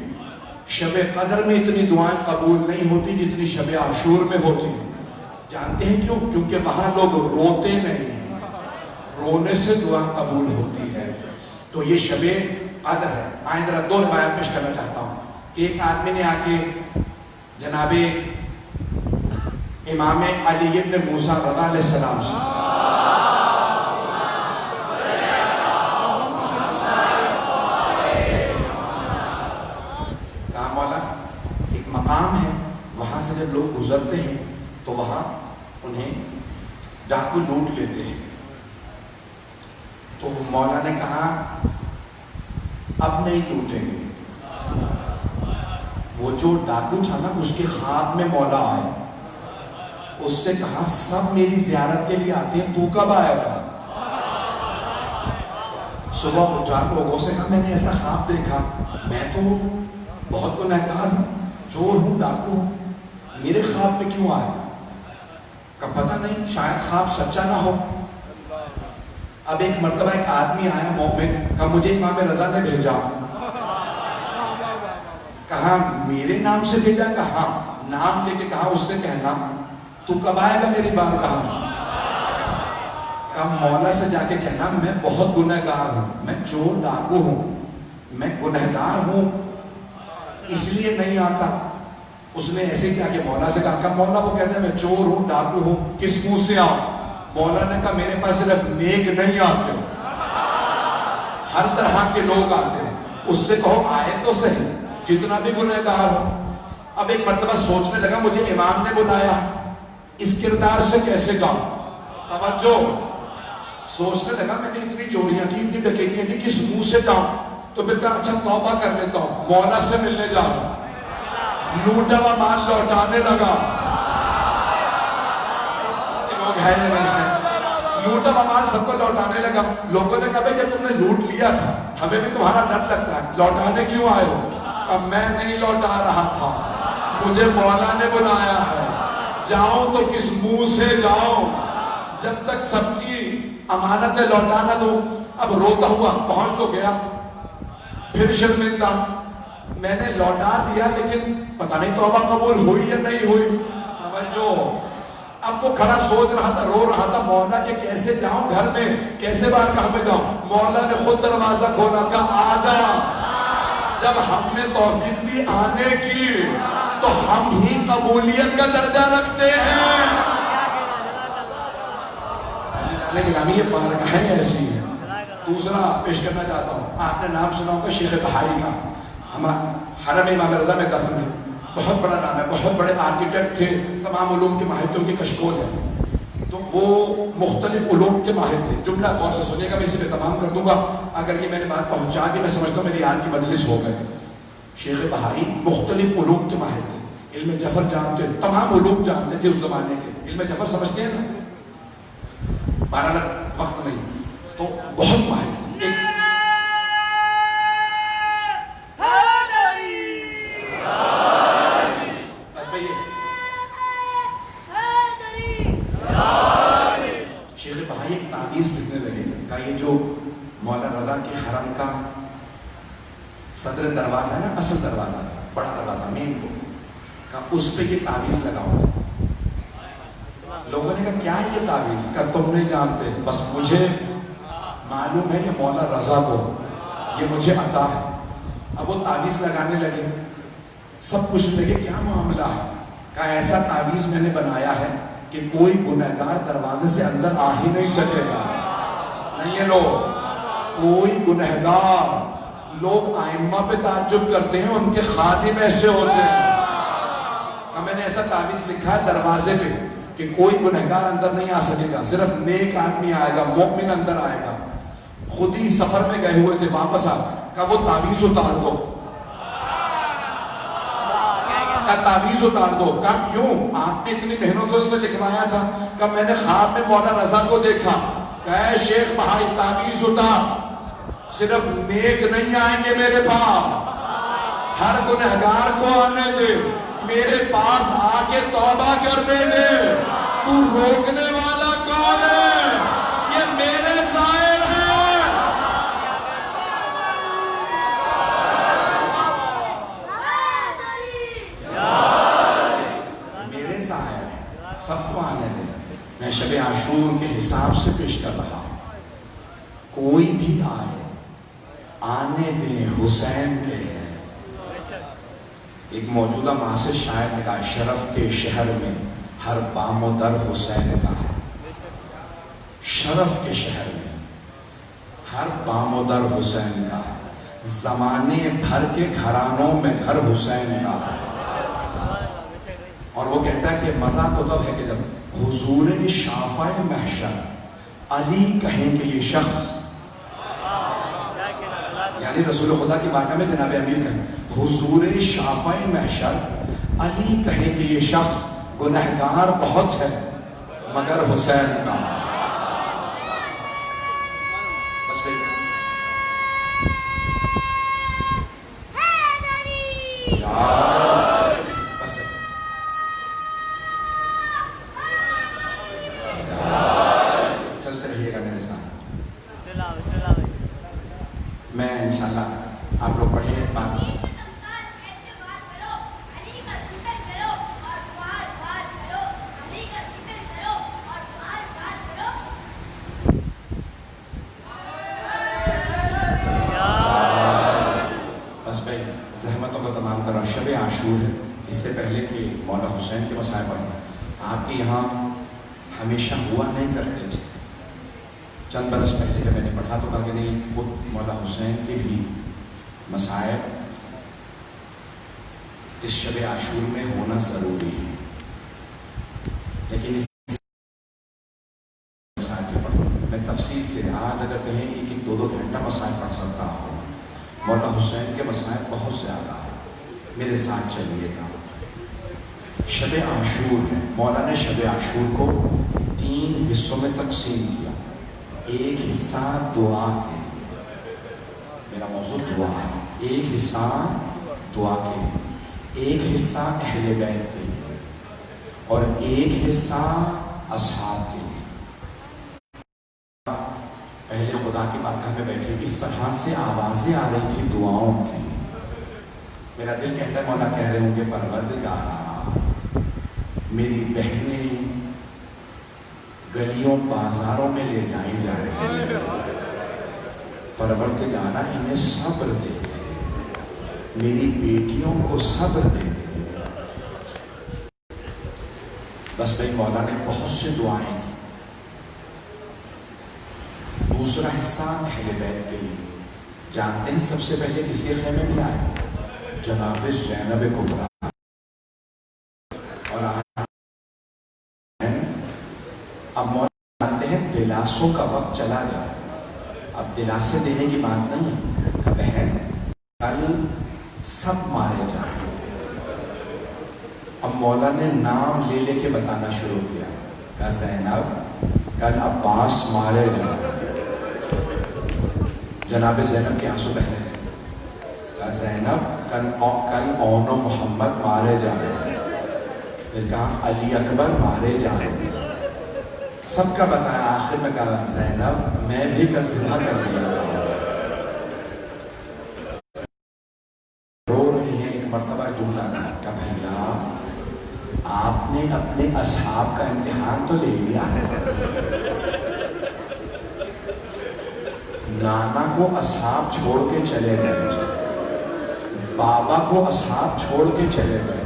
شب قدر میں اتنی دعائیں قبول نہیں ہوتی جتنی شب عاشور میں ہوتی ہیں. جانتے ہیں کیوں؟ کیونکہ وہاں لوگ روتے نہیں ہیں, رونے سے دعا قبول ہوتی ہے. تو یہ شب قدر ہے. آئیں ذرا 2 روایات پیش کرنا چاہتا ہوں. ایک آدمی نے آ کے جناب امام علی ابن موسیٰ رضا علیہ السلام سے کہا مولا ایک مقام ہے, وہاں سے جب لوگ گزرتے ہیں تو وہاں انہیں ڈاکو لوٹ لیتے ہیں. تو مولا نے کہا اب نہیں لوٹیں گے. وہ جو ڈاکو تھا نا اس کے خواب میں مولا آئے, اس سے کہا سب میری زیارت کے لیے آتے ہیں, تو کب آئے گا؟ صبح اٹھا لوگوں سے کہا میں نے ایسا خواب دیکھا, میں تو بہت گنہگار ہوں, چور ہوں, ڈاکو ہوں, میرے خواب میں کیوں آئے؟ کہ پتہ نہیں شاید خواب سچا نہ ہو. اب ایک مرتبہ ایک آدمی آیا مومن کہ مجھے امام رضا نے بھیجا. کہا میرے نام سے بھیجا؟ کہا نام لے کے کہا اس سے کہنا تو کب آئے گا میری بارگاہ میں؟ کہا مولا سے جا کے کہنا میں بہت گنہگار ہوں, میں چور ڈاکو ہوں, میں گنہگار ہوں اس لیے نہیں آتا. اس نے ایسے ہی کیا کہ مولا سے کہا کہ مولا وہ کہتے ہیں میں چور ہوں ڈاکو ہوں کس منہ سے آؤں؟ مولا نے کہا میرے پاس صرف نیک نہیں آتے, ہر طرح کے لوگ آتے ہیں, اس سے کہو آئے تو صحیح جتنا بھی گنہگار ہو. اب ایک مرتبہ سوچنے لگا مجھے امام نے بلایا, اس کردار سے کیسے گاؤں؟ توجہ, سوچنے لگا میں نے اتنی چوریاں کی اتنی ڈکیتیاں کی کس منہ سے جاؤں؟ تو پھر کہا اچھا توبہ کر لیتا ہوں, مولا سے ملنے جا رہا ہوں. لوٹا ہوا مال لوٹانے لگا. لوگ ہے یا نہیں ہے؟ لوٹا ہوا مال سب کو لوٹانے لگا. لوگوں نے کہا بھائی جب تم نے لوٹ لیا تھا ہمیں بھی تمہارا ڈر لگتا ہے, لوٹانے کیوں آئے ہو؟ اب میں نہیں لوٹا رہا تھا, مجھے مولا نے بلایا ہے. جاؤں تو کس منہ سے جاؤں جب تک سب کی امانتیں لوٹا نہ دوں. اب روتا ہوا پہنچ تو گیا, پھر شرمندہ میں نے لوٹا دیا لیکن پتہ نہیں توبہ قبول ہوئی یا نہیں ہوئی. توجہ, اب وہ کھڑا سوچ رہا تھا, رو رہا تھا مولا کہ کیسے جاؤں گھر میں, کیسے بارگاہ میں جاؤں. مولا نے خود دروازہ کھولا, کہا آ جا. جب ہم نے توفیق دی آنے کی تو ہم ہی قبولیت کا درجہ رکھتے ہیں. لیکن یہ بارگاہیں ایسی ہیں. دوسرا پیش کرنا چاہتا ہوں, آپ نے نام سنا ہوگا شیخ بہائی کا, ہمارا حرم امام رضا میں دفن ہے, بہت بڑا نام ہے, بہت بڑے آرکیٹیکٹ تھے, تمام علوم کے ماہر تھے, ان کی کشکول ہے. تو وہ مختلف علوم کے ماہر تھے. جملہ غور سے سنیے گا, میں اسی پہ تمام کر دوں گا. اگر یہ میں نے بات پہنچا دی میں سمجھتا ہوں میری آج کی مجلس ہو گئے. شیخ بہائی مختلف علوم کے ماہر تھے, علم جفر جانتے, تمام علوم جانتے تھے اس زمانے کے. علم جفر سمجھتے ہیں نا, 12 وقت نہیں, تو بہت ماہر تھے. شیخ بہائی ایک تعویذ لکھنے لگے کہ یہ جو مولا رضا کے حرم کا صدر دروازہ ہے نا, اصل دروازہ, بڑا دروازہ مین کو, کہ اس پہ یہ تعویذ لگاؤ. لوگوں نے کہا کیا ہے یہ تعویذ؟ کہ تم نہیں جانتے, بس مجھے معلوم ہے یہ مولا رضا کو, یہ مجھے عطا ہے. اب وہ تعویذ لگانے لگے, سب پوچھنے لگے کیا معاملہ ہے؟ کہ ایسا تعویذ میں نے بنایا ہے کہ کوئی گنہگار دروازے سے اندر آ ہی نہیں سکے گا. نہیں ہے لوگ, کوئی گنہگار, لوگ ائمہ پہ تعجب کرتے ہیں, ان کے خادم ایسے ہوتے ہیں. کہ میں نے ایسا تعویذ لکھا ہے دروازے پہ کہ کوئی گنہگار اندر نہیں آ سکے گا, صرف نیک آدمی آئے گا, مومن اندر آئے گا. خود ہی سفر میں گئے ہوئے تھے, واپس آ کہ وہ تعویذ اتار دو, کا تعویذ اتار دو. کہا کیوں؟ آپ نے اتنی محنت سے اسے لکھوایا تھا. کہ میں نے خواب میں مولا رضا کو دیکھا. کہ شیخ بہائی تعویذ اتار, صرف نیک نہیں آئیں گے میرے پاس, ہر گنہگار کو آنے دے, میرے پاس آ کے توبہ کرنے دے. تو روکنے والا کون ہے؟ یہ میرے زائر ہے. سب کو آنے دیں. میں شب عاشور کے حساب سے پیش کر رہا ہوں, کوئی بھی آئے آنے دیں, حسین کے ہیں. ایک موجودہ معاصر شاعر نے کہا شرف کے شہر میں ہر بام و در حسین کا ہے. شرف کے شہر میں ہر بام و در حسین کا ہے. زمانے بھر کے گھرانوں میں گھر حسین کا ہے. اور وہ کہتا ہے کہ مزہ تو تب ہے کہ جب حضور شافع محشر علی کہیں کہ یہ شخص, یعنی رسول خدا کی بارگاہ میں جناب امیر کہیں, حضور شافع محشر علی کہیں کہ یہ شخص گنہگار بہت ہے مگر حسین کا. بس بھائی آپ لوگ پڑھیں ایک بات. بس بھائی زحمتوں کو تمام کرو. شب عاشور ہے. اس سے پہلے کہ مولا حسین کے مسائل پڑھیں, آپ کے یہاں ہمیشہ ہوا نہیں کرتے تھے. چند برس پہلے جب میں نے پڑھا تو کہا کہ نہیں, خود مولا حسین کے بھی مسائل اس شب عاشور میں ہونا ضروری ہے. لیکن اس مسائل کے پڑھو میں تفصیل سے, آج اگر کہیں ایک ایک دو گھنٹہ مسائل پڑھ سکتا ہوں. مولا حسین کے مسائل بہت زیادہ ہیں. میرے ساتھ چلیے گا. شب عاشور ہے. مولا نے شب عاشور کو 3 حصوں میں تقسیم کیا. ایک حصہ دعا کے لیے, میرا موضوع دعا ہے. ایک حصہ دعا کے لیے, ایک حصہ اہل بیت کے لیے, اور ایک حصہ اصحاب کے لیے. پہلے خدا کی بارگاہ میں بیٹھے اس طرح سے آوازیں آ رہی تھی دعاؤں کی. میرا دل کہتا ہے مولا کہہ رہے ہوں گے پروردگارا میری بہنیں گلیوں بازاروں میں لے جائی جائیں, پروردگارا انہیں صبر دے, میری بیٹیوں کو صبر دے. بس بھائی مولا نے بہت سے دعائیں کی. دوسرا حصہ اہل بیت کے لیے. جانتے ہیں سب سے پہلے کس کے خیمے میں آئے؟ جناب زینب کبریٰ. اور اب مولا جانتے ہیں دلاسوں کا وقت چلا گیا. اب دلاسے دینے کی بات نہیں کہ بہن کل سب مارے جائیں. اب مولا نے نام لے لے کے بتانا شروع کیا. کہا زینب کل عباس مارے جائیں. جناب زینب کے آنسو بہنے لگے. کہا زینب کل اون و محمد مارے جائیں. پھر کہا علی اکبر مارے جائیں. سب کا بتایا. آخر میں کہا زینب میں بھی کل ذبح کر لیا. رو رہی ہے. ایک مرتبہ جملہ کہا بھیا آپ نے اپنے اصحاب کا امتحان تو لے لیا ہے. نانا کو اصحاب چھوڑ کے چلے گئے, بابا کو اصحاب چھوڑ کے چلے گئے,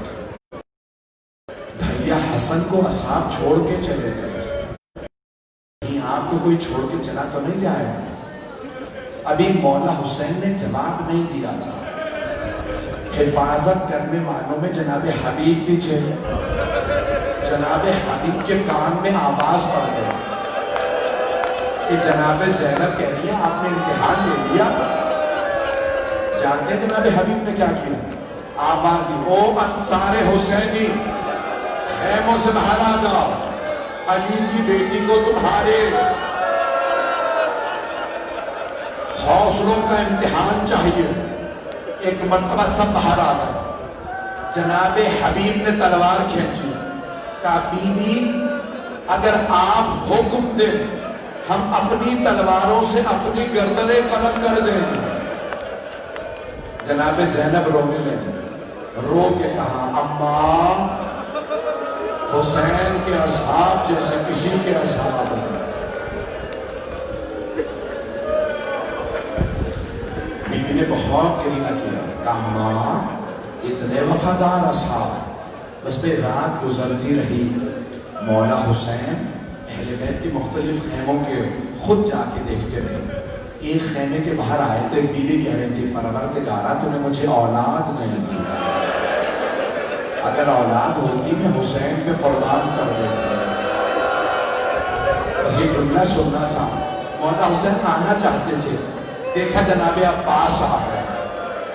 بھیا حسن کو اصحاب چھوڑ کے چلے گئے. آپ کو کوئی چھوڑ کے چلا تو نہیں جائے گا. ابھی مولا حسین نے جواب نہیں دیا تھا. حفاظت کرنے والوں میں جناب حبیب بھی تھے. جناب حبیب کے کان میں آواز پڑ گئی کہ جناب زینب کہہ رہی ہے آپ نے امتحان لے لیا. جانتے ہیں جناب حبیب نے کیا کیا؟ آواز دی, او انصار حسینی خیموں سے باہر آ جاؤ, علی کی بیٹی کو تمہارے حوصلوں کا امتحان چاہیے. ایک مرتبہ سب باہر آ گئے. جناب حبیب نے تلوار کھینچی. کہا بی بی اگر آپ حکم دیں ہم اپنی تلواروں سے اپنی گردنیں قلم کر دیں گے. جناب زینب رونے لگی. رو کے کہا اماں حسین کے اصحاب جیسے کسی کے اصحاب ہیں. بی بی نے بہت گریہ کیا. کہا ماں اتنے وفادار اصحاب. بس پہ رات گزرتی رہی. مولا حسین اہل بیت کی مختلف خیموں کے خود جا کے دیکھتے رہے. ایک خیمے کے باہر آئے تو ایک بیوی کہہ رہی تھی پروردگارا تو نے مجھے اولاد نہیں دی. اگر اولاد ہوتی میں حسین پہ قربان کر دیتا. بس یہ جملہ سننا تھا. مولا حسین آنا چاہتے تھے. دیکھا جناب عباس آ گئے.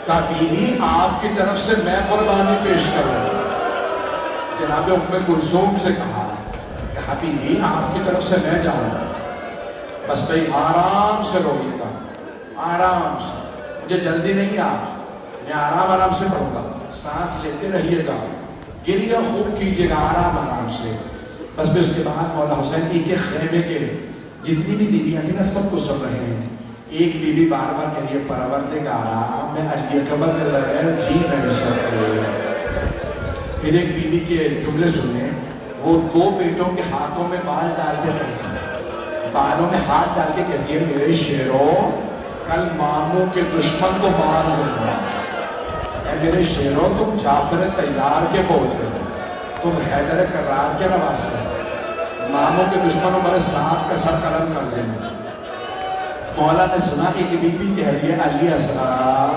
کہا بیوی آپ کی طرف سے میں قربانی پیش کروں. جناب ام کلثوم سے کہا کہ حبیبی آپ کی طرف سے میں جاؤں. بس بھائی آرام سے روئیے گا, آرام سے. مجھے جلدی نہیں آج, میں آرام سے پڑھوں گا. سانس لیتے رہیے گا, گریہ خوب کیجیے گا آرام سے. بس پھر اس کے بعد مولا حسین ایک خیمے کے جتنی بھی بیویاں تھیں نا سب کو سن رہے ہیں. ایک بی بی بار بار کہہ رہی ہے پروردگارا میں علی اکبر کے بغیر جی نہیں سکتے. پھر ایک بی بی کے جملے سنے، وہ دو بیٹوں کے ہاتھوں میں بال ڈال کے کہتی ہے، بالوں میں ہاتھ ڈال کے کہتی ہے میرے شیروں کل ماموں کے دشمن کو مار لوں گا. اے میرے شیروں تم جعفر طیار کے پوتے ہو، تم حیدر کرار کے نواسے ہو، ماموں کے دشمنوں میرے ساتھ کا سر قلم کر دینا. مولا نے سنا ایک بی بی کہہ رہی ہے علی اسرار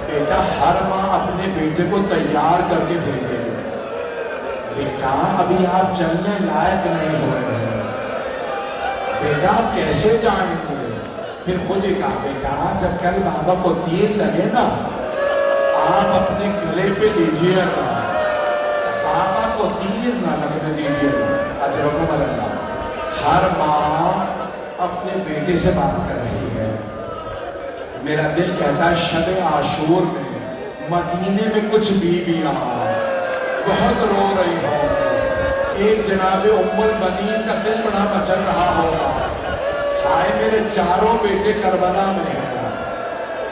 بیٹا ہر ماں اپنے بیٹے کو تیار کر کے بھیجے گی، بیٹا ابھی آپ چلنے لائق نہیں ہوئے ہیں، بیٹا آپ کیسے جائیں گے؟ پھر خود ہی کہا بیٹا جب کل بابا کو تیر لگے نا آپ اپنے گلے پہ لیجئے گا، بابا کو تیر نہ لگنے دیجئے گا. اجرکم اللہ. ہر ماں اپنے بیٹے سے بات کر رہی ہے. میرا دل کہتا ہے شب عاشور میں مدینے میں کچھ بیویاں بہت رو رہی ہوں. ایک جناب ام المنین کا دل بڑا مچل رہا ہوگا، ہائے میرے چاروں بیٹے کربلا میں ہیں.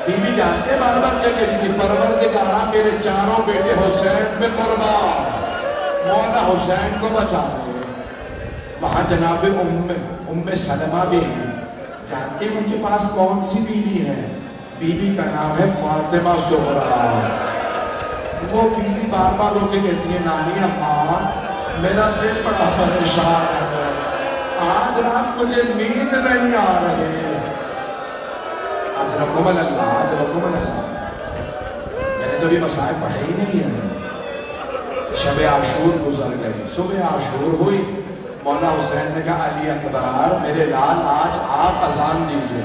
بی بی جانتے بار بار کیا کہتی تھی پروردگارا میرے چاروں بیٹے حسین پہ قربان، مولا حسین کو بچا دے. وہاں جناب ام سلمہ بھی ہیں. جانتے ہیں ان کے پاس کون سی بیوی ہے؟ بیوی کا نام ہے فاطمہ زہرا. وہ بیوی بار بار رو کے کہتی ہے نانی اماں میرا دل بڑا پریشان ہے، آج رات مجھے نیند نہیں آ رہی. اجرکم اللہ اجرکم اللہ. میں نے تو بھی مسائل پڑھے ہی نہیں ہیں. شب عاشور گزر گئی، صبح عاشور ہوئی. مولا حسین نے کہا علی اکبر میرے لال آج آپ اذان دیجئے.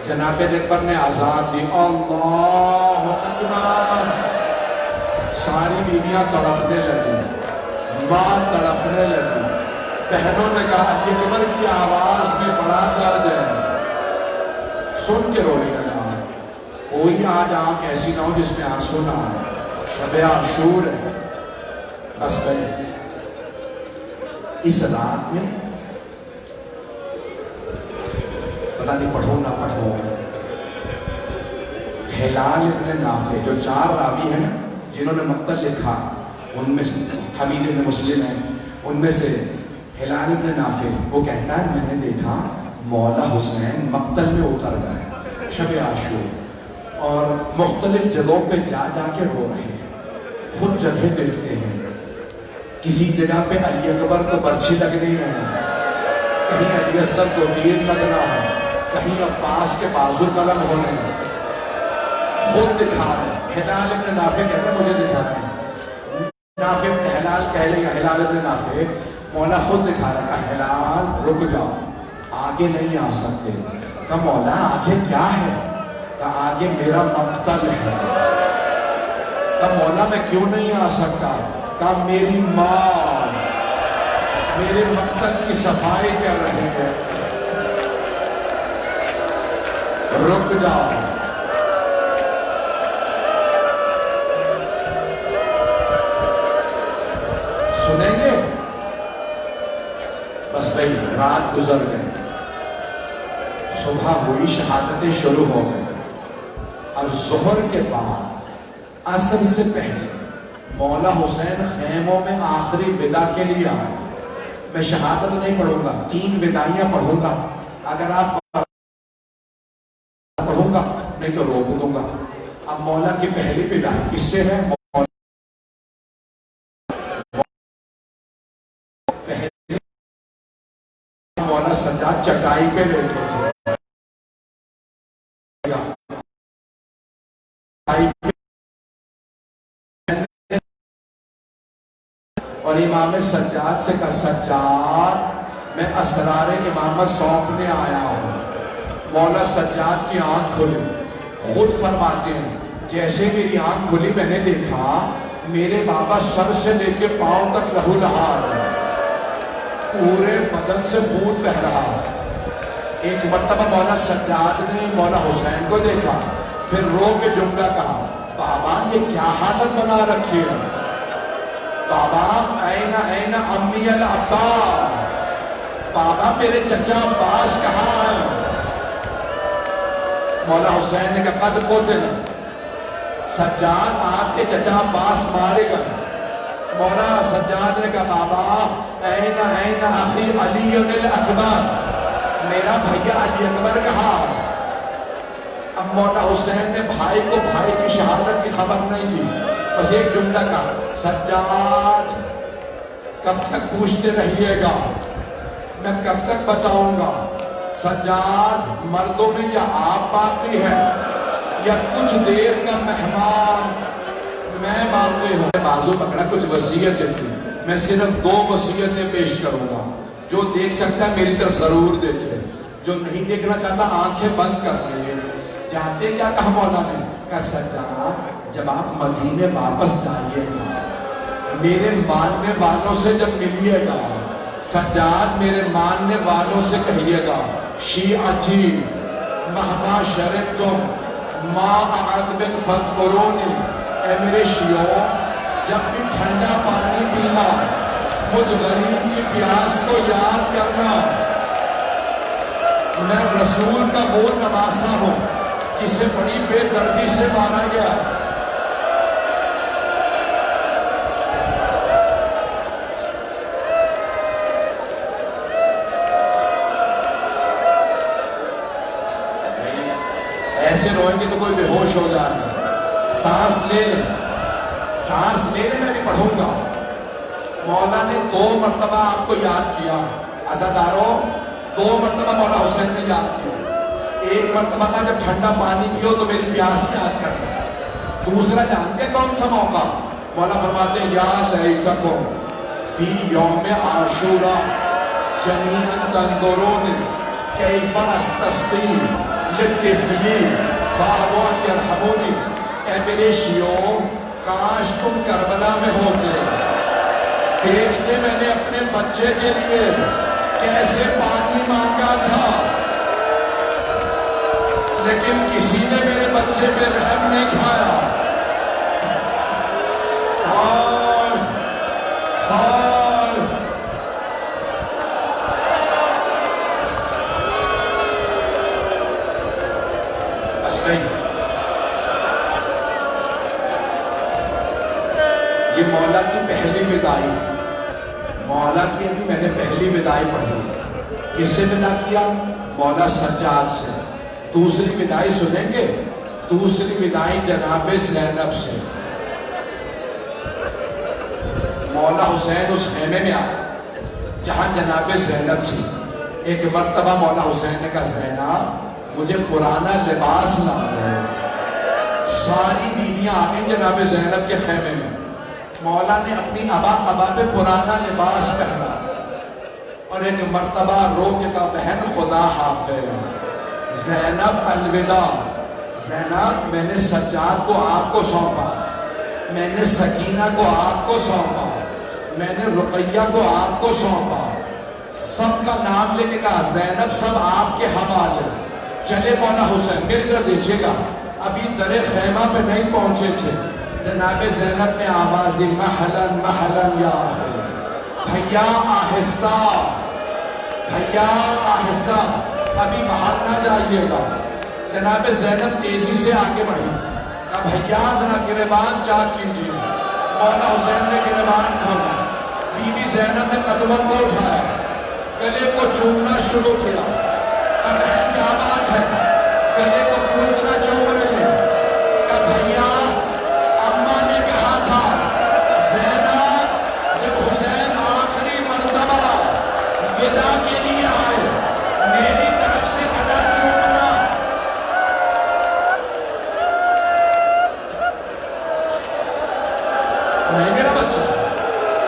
جناب اکبر نے اذان دی. اللہ اکبر. ساری بیویاں تڑپنے لگی، ماں تڑپنے لگی. بہنوں نے کہا علی اکبر کی آواز میں بڑا درد ہے، سن کے رونے لگا. کوئی آج آنکھ ایسی نہ ہو جس میں آنسو نہ آئے. شب عاشور ہے. بس بھائی اس رات میں پتہ نہیں پڑھو نہ پڑھو، ہلال ابن نافع جو 4 راوی ہیں نا جنہوں نے مقتل لکھا، ان میں حمید ابن مسلم ہیں، ان میں سے ہلال ابن نافع وہ کہتا ہے میں نے دیکھا مولا حسین مقتل میں اتر گئے شب عاشور، اور مختلف جگہوں پہ جا جا کے رو رہے ہیں. خود جگہ دیکھتے ہیں، کسی جگہ پہ علی اکبر کو برچھی لگنی ہے، کہیں علی اصغر کو تیر لگنا ہے، کہیں عباس کے بازو قلم ہونے ہیں. خود دکھا رہے. ہلال ابن نافع کہتا ہے مجھے دکھا رہے. نافع ہلال کہہ لے گا ہلال ابن نافع، مولا خود دکھا رہا ہے. ہلال رک جاؤ آگے نہیں آ سکتے. کہا مولا آگے کیا ہے؟ کہا آگے میرا مقتل ہے. کہا مولا میں کیوں نہیں آ سکتا؟ کہا میری ماں میرے مقتل کی صفائی کر رہی ہے، رک جاؤ. سنیں گے؟ بس بھائی رات گزر گئی، صبح ہوئی، شہادتیں شروع ہو گئی. اب ظہر کے بعد عصر سے پہلے مولا حسین خیموں میں آخری ودا کے لیے آئے. میں شہادت نہیں پڑھوں گا، 3 ودائیاں پڑھوں گا، اگر آپ پڑھوں گا نہیں تو روک دوں گا. اب مولا کی پہلی ودائی کس سے ہے؟ مولا سجاد چٹائی پہ لیٹے تھے، اور امام سجاد سے کہا سجاد میں اسرار امامت سونپنے آیا ہوں. مولا سجاد کی آنکھ کھلی. خود فرماتے ہیں جیسے میری آنکھ کھلی میں نے دیکھا میرے بابا سر سے لے کے پاؤں تک لہو لہار، پورے بدن سے خون بہ رہا. ایک مرتبہ مولا سجاد نے مولا حسین کو دیکھا، پھر رو کے جملہ کہا بابا یہ کیا حالت بنا رکھی ہے؟ بابا این امی العباس، بابا میرے چچا عباس کہاں ہیں؟ مولا حسین نے کہا قد قتل، سجاد آپ کے چچا عباس مارے گئے۔ مولا سجاد نے کہا بابا این اخی علی الاکبر، میرا بھیا علی اکبر کہا۔ اب مولا حسین نے بھائی کو بھائی کی شہادت کی خبر نہیں دی، بس ایک جملہ کہا سجاد کب تک پوچھتے رہیے گا، میں کب تک بتاؤں گا؟ سجاد مردوں میں یا آپ باقی ہیں یا کچھ دیر کا مہمان میں باقی ہوں۔ بازو پکڑا، کچھ وصیتیں تھی، میں صرف 2 وصیتیں پیش کروں گا، جو دیکھ سکتا ہے میری طرف ضرور دیکھے، جو نہیں دیکھنا چاہتا آنکھیں بند کر لے۔ جانتے کیا کہا مولا نے؟ کہا سجاد جب آپ مدینے واپس جائیے گا، میرے ماننے والوں سے جب ملیے گا، سجاد میرے ماننے والوں سے کہیے گا شیعتی مہما شربتم ما اعذب فاذکرونی، اے میرے شیعوں جب بھی ٹھنڈا پانی پینا مجھ غریب کی پیاس کو یاد کرنا، میں رسول کا وہ نواسا ہوں جسے بڑی بے دردی سے مارا گیا۔ ایسے روئیں گے تو کوئی بے ہوش ہو جائے گا، سانس لے لیں، سانس لے لیں، میں بھی پڑھوں گا۔ مولا نے 2 مرتبہ آپ کو یاد کیا، عزاداروں 2 مرتبہ مولا حسین نے یاد کیا۔ ایک مرتبہ کا جب ٹھنڈا پانی پیو تو میری پیاس یاد کرنا، دوسرا جانتے کون سا موقع؟ مولا فرماتے ہیں یا لیتکم فی یوم عاشورا جمیعا تنظرون کیف استسقی لطفلی فابوا ان یرحمونی، اے میرے شیعوں کاش تم کربلا میں ہوتے، دیکھتے میں نے اپنے بچے کے لیے کیسے پانی مانگا تھا، لیکن کسی نے میرے بچے پہ رحم نہیں کھایا۔ ہائے ہائے، بس نہیں، یہ مولا کی پہلی بدائی، مولا کی ابھی میں نے پہلی بدائی پڑھی۔ کس سے بدا کیا؟ مولا سجاد سے۔ دوسری بدائی سنیں گے؟ دوسری بدائی جناب زینب سے۔ مولا حسین اس خیمے میں آئے جہاں جناب زینب تھی۔ ایک مرتبہ مولا حسین نے کہا زینب مجھے پرانا لباس لا دو۔ ساری بیویاں آ گئی جناب زینب کے خیمے میں، مولا نے اپنی ابا پہ پرانا لباس پہنا اور ایک مرتبہ رو کے کہا بہن خدا حافظ، زینب الوداع، زینب میں نے سجاد کو آپ کو سونپا، میں نے سکینہ کو آپ کو سونپا، میں نے رقیہ کو آپ کو سونپا، سب کا نام لے کے کہا زینب سب آپ کے حوالے۔ چلے مولا حسین میری طرف دیکھیے گا، ابھی در خیمہ پہ نہیں پہنچے تھے، جناب زینب نے آواز دی محلن محلن یا آخر، بھیا آہستہ بھیا آہستہ، ابھی باہر نہ جائیے گا۔ جناب زینب تیزی سے آگے بڑھی، اب بھیا ذرا گریبان چاک کیجیے۔ مولا حسین نے گریبان کھولا، بی بی زینب نے قدموں کو اٹھایا، گلے کو چومنا شروع کیا۔ اب بہن کیا بات ہے، گلے کو کیوں اتنا چوم رہے ہیں؟ اب بھیا اماں نے کہا تھا زینب جب حسین آخری مرتبہ ودا کے لیے آئے میری طرف سے گلا چومنا۔ نہیں میرا بچہ،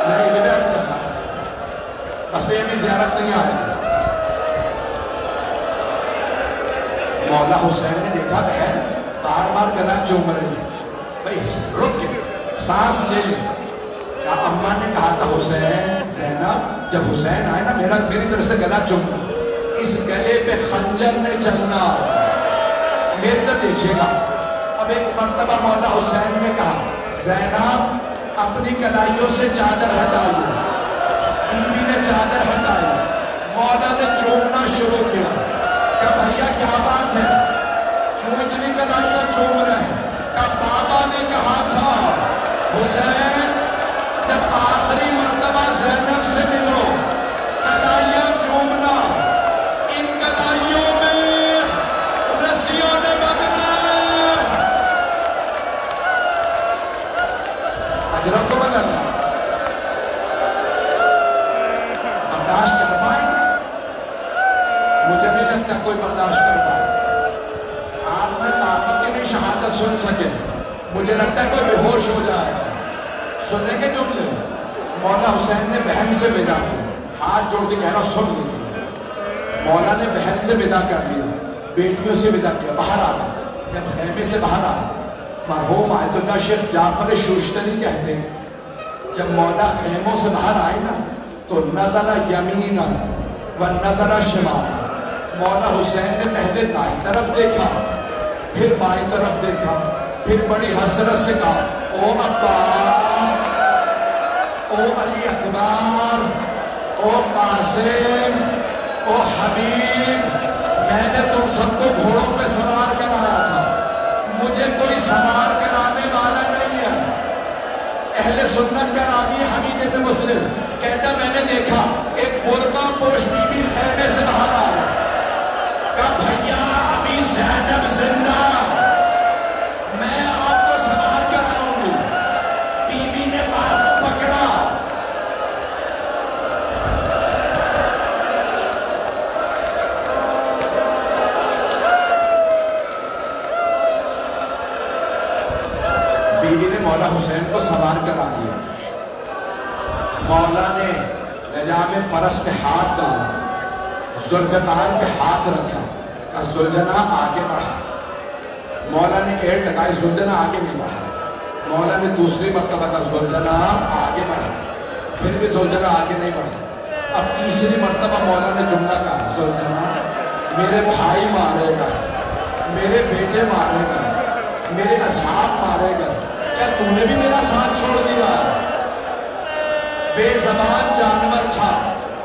نہیں میرا بچہ، بس پہ بھی زیارت نہیں آئے۔ مولا حسین نے دیکھا بہن بار بار گلا چوم رہی ہے، بھئی رک کے سانس لے لے۔ کہا اماں نے کہا تھا حسین زینب جب حسین آئے نا میری طرف سے گلا چومنا، اس گلے پہ خنجر نے چلنا، میری طرف دیکھیے گا۔ اب ایک مرتبہ مولا حسین نے کہا زینب اپنی کلائیوں سے چادر ہٹائی، بی بی نے چادر ہٹائی، مولا نے چومنا شروع کیا۔ کہا بھیا کیا بات ہے، کیوں اتنی کلائیاں چوم رہے ہیں؟ کہ بابا نے کہا تھا حسین جب آخری مرتبہ زینب سے ملو کلائیاں چومنا، ان کلائیوں میں رسیوں نے بگنا اجرت کو بدلنا برداشت کر پائیں گے؟ مجھے نہیں لگتا کوئی برداشت کر پائے. آپ نے طاقت کی نہیں شہادت سن سکے، مجھے لگتا ہے کوئی بے ہوش ہو جائے. سننے کے جملے مولا حسین نے بہن سے ودا کی، ہاتھ جوڑ کے کہنا سن لیجیے. مولا نے بہن سے ودا کر لیا، بیٹیوں سے ودا کیا، باہر آ گئے. جب خیمے سے باہر آئے، مرحوم آیت اللہ شیخ جعفر شوشتری کہتے ہیں جب مولا خیموں سے باہر آئے نا تو نظر یمینا و نظر شمال، مولا حسین نے پہلے دائیں طرف دیکھا، پھر بائیں طرف دیکھا، پھر بڑی حسرت سے کہا او عباس، او علی اکبر، او قاسم، او حبیب، میں نے تم سب کو گھوڑوں پہ سوار کرایا تھا، مجھے کوئی سوار کرانے والا نہیں ہے. اہل سنت کا راوی حمید بن مسلم کہتا میں نے دیکھا ایک برقع پوش بی بی خیمے سے باہر آ رہا، کہا بھیا ابھی زینب زندہ، میں آپ کو سوار کراؤں گی. بی بی نے بازو پکڑا، بی بی نے مولا حسین کو سوار کرا دیا. مولا نے لجام فرس پہ ہاتھ ڈالا، ذوالفقار پہ ہاتھ رکھا، کہا ذوالجناح آگے بڑھا. مولا نے ایڑ لگائی، ذوالجناح آگے نہیں بڑھا. مولا نے دوسری مرتبہ کہا ذوالجناح آگے بڑھا، پھر بھی ذوالجناح آگے نہیں بڑھا. اب تیسری مرتبہ مولا نے جملہ کہا ذوالجناح میرے بھائی مارے گا، میرے بیٹے مارے گا، میرے اصحاب مارے گا، کیا تو نے بھی میرا ساتھ چھوڑ دیا؟ بے زبان جانور تھا،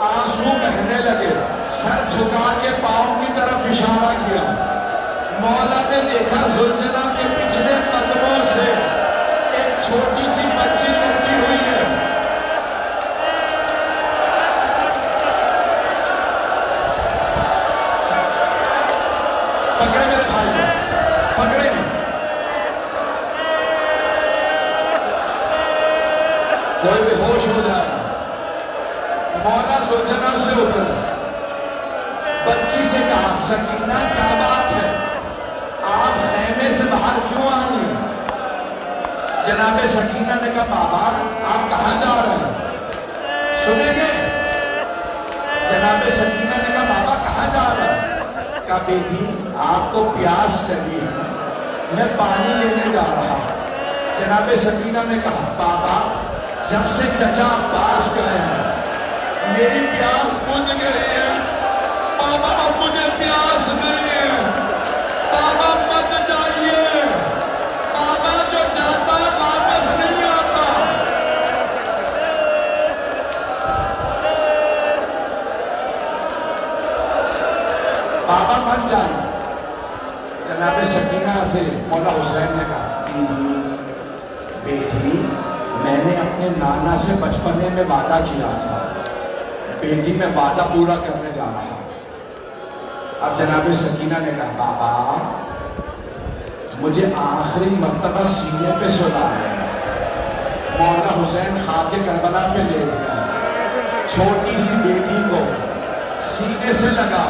آنسو بہنے لگے، سر جھکا کے پاؤں کی طرف اشارہ کیا. مولا نے دیکھا ذوالجناح کے پچھلے قدموں سے ایک چھوٹی سی بچی لپٹی ہوئی ہے. پکڑے میرے بھائی کو، پکڑے نہیں. کوئی بے ہوش ہو جائے. مولا ذوالجناح سے اترے، بچی سے کہا سکینہ کیا بات ہے، آپ خیمے سے باہر کیوں آئی؟ جناب سکینہ نے کہا بابا آپ کہاں جا رہے ہیں؟ سنیں گے؟ جناب سکینہ نے کہا بابا کہاں جا رہے ہیں؟ کہا بیٹی آپ کو پیاس لگی ہے، میں پانی لینے جا رہا. جناب سکینہ نے کہا بابا جب سے چچا عباس گئے ہیں میری پیاس بجھ گئی ہے، بابا اب مجھے پیاس نہیں ہے، بابا مت جائیے، بابا جو جاتا واپس نہیں آتا. بابا مت جائیے. جناب سکینہ سے مولا حسین نے کہا بیٹی میں نے اپنے نانا سے بچپنے میں وعدہ کیا تھا، بیٹی میں وعدہ پورا کرنے جا رہا. اب جناب سکینہ نے کہا بابا مجھے آخری مرتبہ سینے پہ سلا ہے. مولا حسین خاک کربلا پہ لیٹ گیا، چھوٹی سی بیٹی کو سینے سے لگا.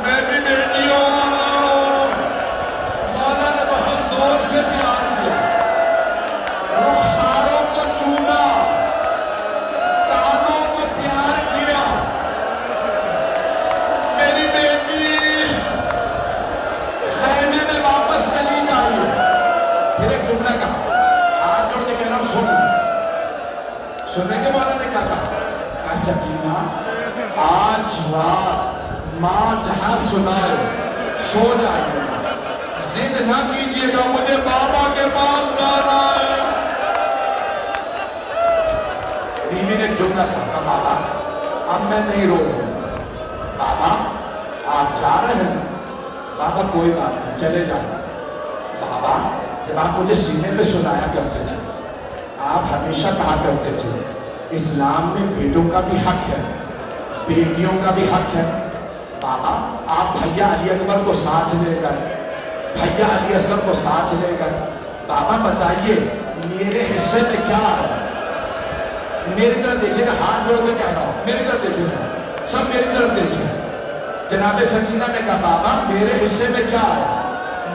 میں بھی بیٹی ہوں. مولا نے بہت زور سے پیار کیا، رخساروں کو چوما، کانوں کو پیار کیا. میری بیٹی خیمے میں واپس چلی جائیے. پھر ایک جملہ کہا، ہاتھ جوڑ کے کہہ رہا ہوں سنیں گے؟ مولا نے کیا کہا سکینہ آج رات ماں جہاں سنائے سو جائیے، ضد نہ کیجئے گا مجھے بابا کے پاس جانا ہے. بیوی نے جملہ کہا بابا اب میں نہیں رو رہا، بابا آپ جا رہے ہیں بابا کوئی بات نہیں چلے جائیں. بابا جب آپ مجھے سینے پہ سلایا کرتے تھے آپ ہمیشہ کہا کرتے تھے اسلام میں بیٹوں کا بھی حق ہے بیٹیوں کا بھی حق ہے. بابا آپ بھیا علی اکبر کو ساتھ لے کر بھیا علی اصغر کو ساتھ لے کر بابا بتائیے میرے حصے میں کیا ہے. میری طرف دیکھیے گا ہاتھ جوڑ کے کہہ رہا ہوں میری طرف دیکھیے سب میری طرف دیکھیے. جناب سکینہ نے کہا بابا میرے حصے میں کیا ہے.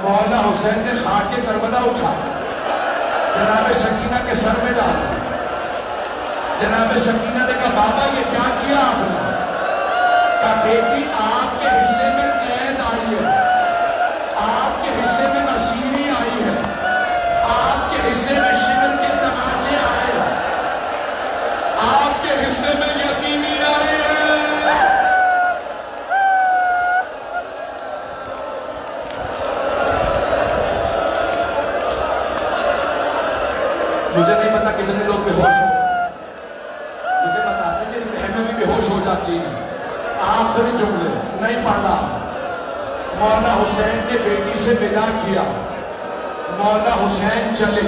مولا حسین نے خاک کربلا اٹھایا جناب سکینہ کے سر میں ڈالا. جناب سکینہ نے کہا بابا یہ کیا کیا آپ نے. کہا بیٹی آپ کے حصے میں قید آئی ہے آپ کے حصے میں اسیری آئی ہے آپ کے حصے میں شمر کے تماچے آئے آپ کے حصے میں یتیمی آئی ہے. مجھے نہیں پتا کتنے لوگ بے ہوش ہو مجھے بتاتے میری بہنیں بھی بے ہوش ہو جاتی ہیں. آخری جملے نہیں پڑھا. مولا حسین نے بیٹی سے ودا کیا. مولا حسین چلے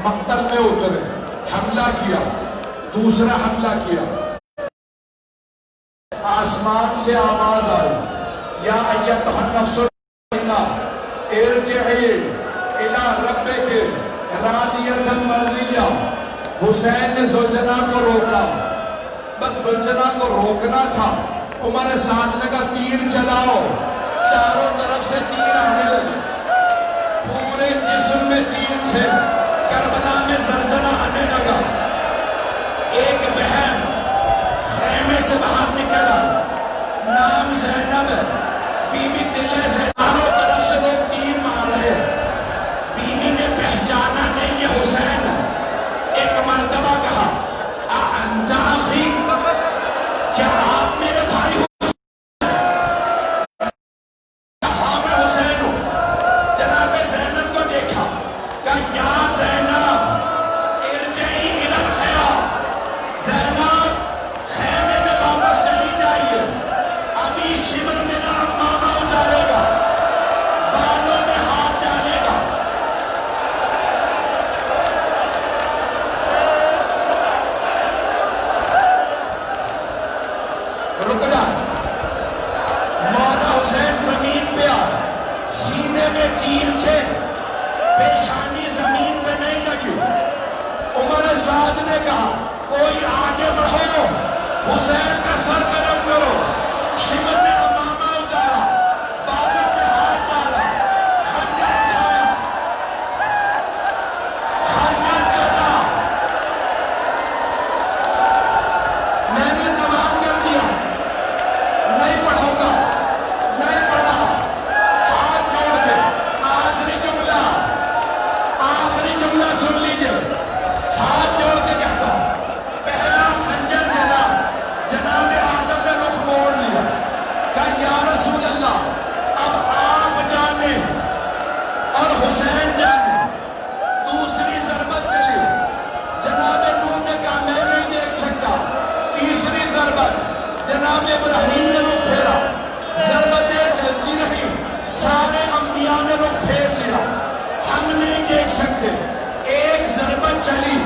مقتل میں اترے حملہ کیا دوسرا حملہ کیا. آسمان سے آواز آئی یا ایتھا النفس المطمئنہ ارجعی الی ربک راضیۃ مرضیہ. حسین نے زلجنا کو روکا بس زلجنا کو روکنا تھا. عمر سعد نے کہا تیر چلاؤ. چاروں طرف سے تیر آنے لگے پورے جسم میں تیر تھے. کربلا میں زلزلہ آنے لگا. ایک بہن خیمے سے باہر نکلا نام زینب ہے بی بی تلے سے. چاروں طرف سے لوگ تیر مار رہے بیوی نے پہچانا نہیں یہ حسین. ایک مرتبہ کہا اَأَنْتَ أَخِي کیا آپ میرے بھائی ہو. ہاں میں حسین ہوں. جناب زینب کو دیکھا کہا یا زینب ارجعی الی الخیام. زینب خیمے میں واپس چلی جائیے ابھی شمر میرا امامہ اتارے گا بالوں میں ہاتھ ڈالے گا. رک جا. مولا حسین زمین پہ آ سینے میں تیر تھے پیشانی زمین پہ نہیں لگی. عمر سعد نے کہا کوئی آگے بڑھو حسین کا سر قلم کرو. شمر نے امامہ اتارا بالوں میں ہاتھ ڈالا خنجر اٹھایا خنجر چلا. میں نے تمام کر دیا نہیں پڑھوں گا نہیں پڑھا. ہاتھ جوڑ کے آخری جملہ سن لیجئے. ہاتھ جوڑ کے کہتا پہلا خنجر چلا جناب آدم نے رخ موڑ لیا. کہا یا رسول اللہ اب آپ جانے اور حسین جانے. دوسری ضربت چلی جناب نوح نے کہا میں نہیں دیکھ سکتا. تیسری ضربت جناب ابراہیم نے رخ پھیرا. ضربتیں چلتی رہی سارے انبیاء نے رخ پھیر لیا. ہم نہیں دیکھ سکتے. ایک ضربت چلی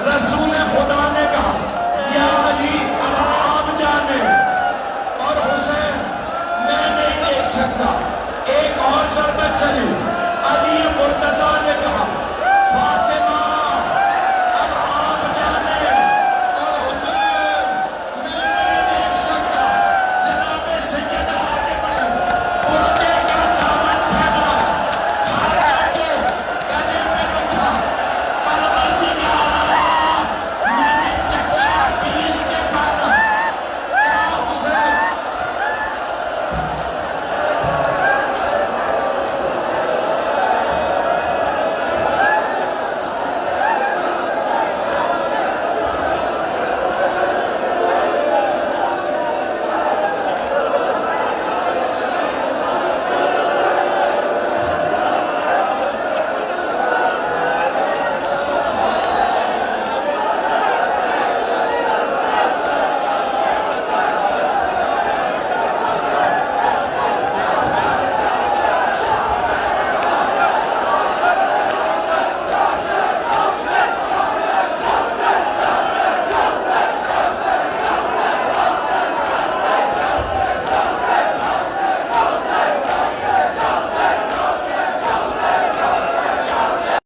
رسول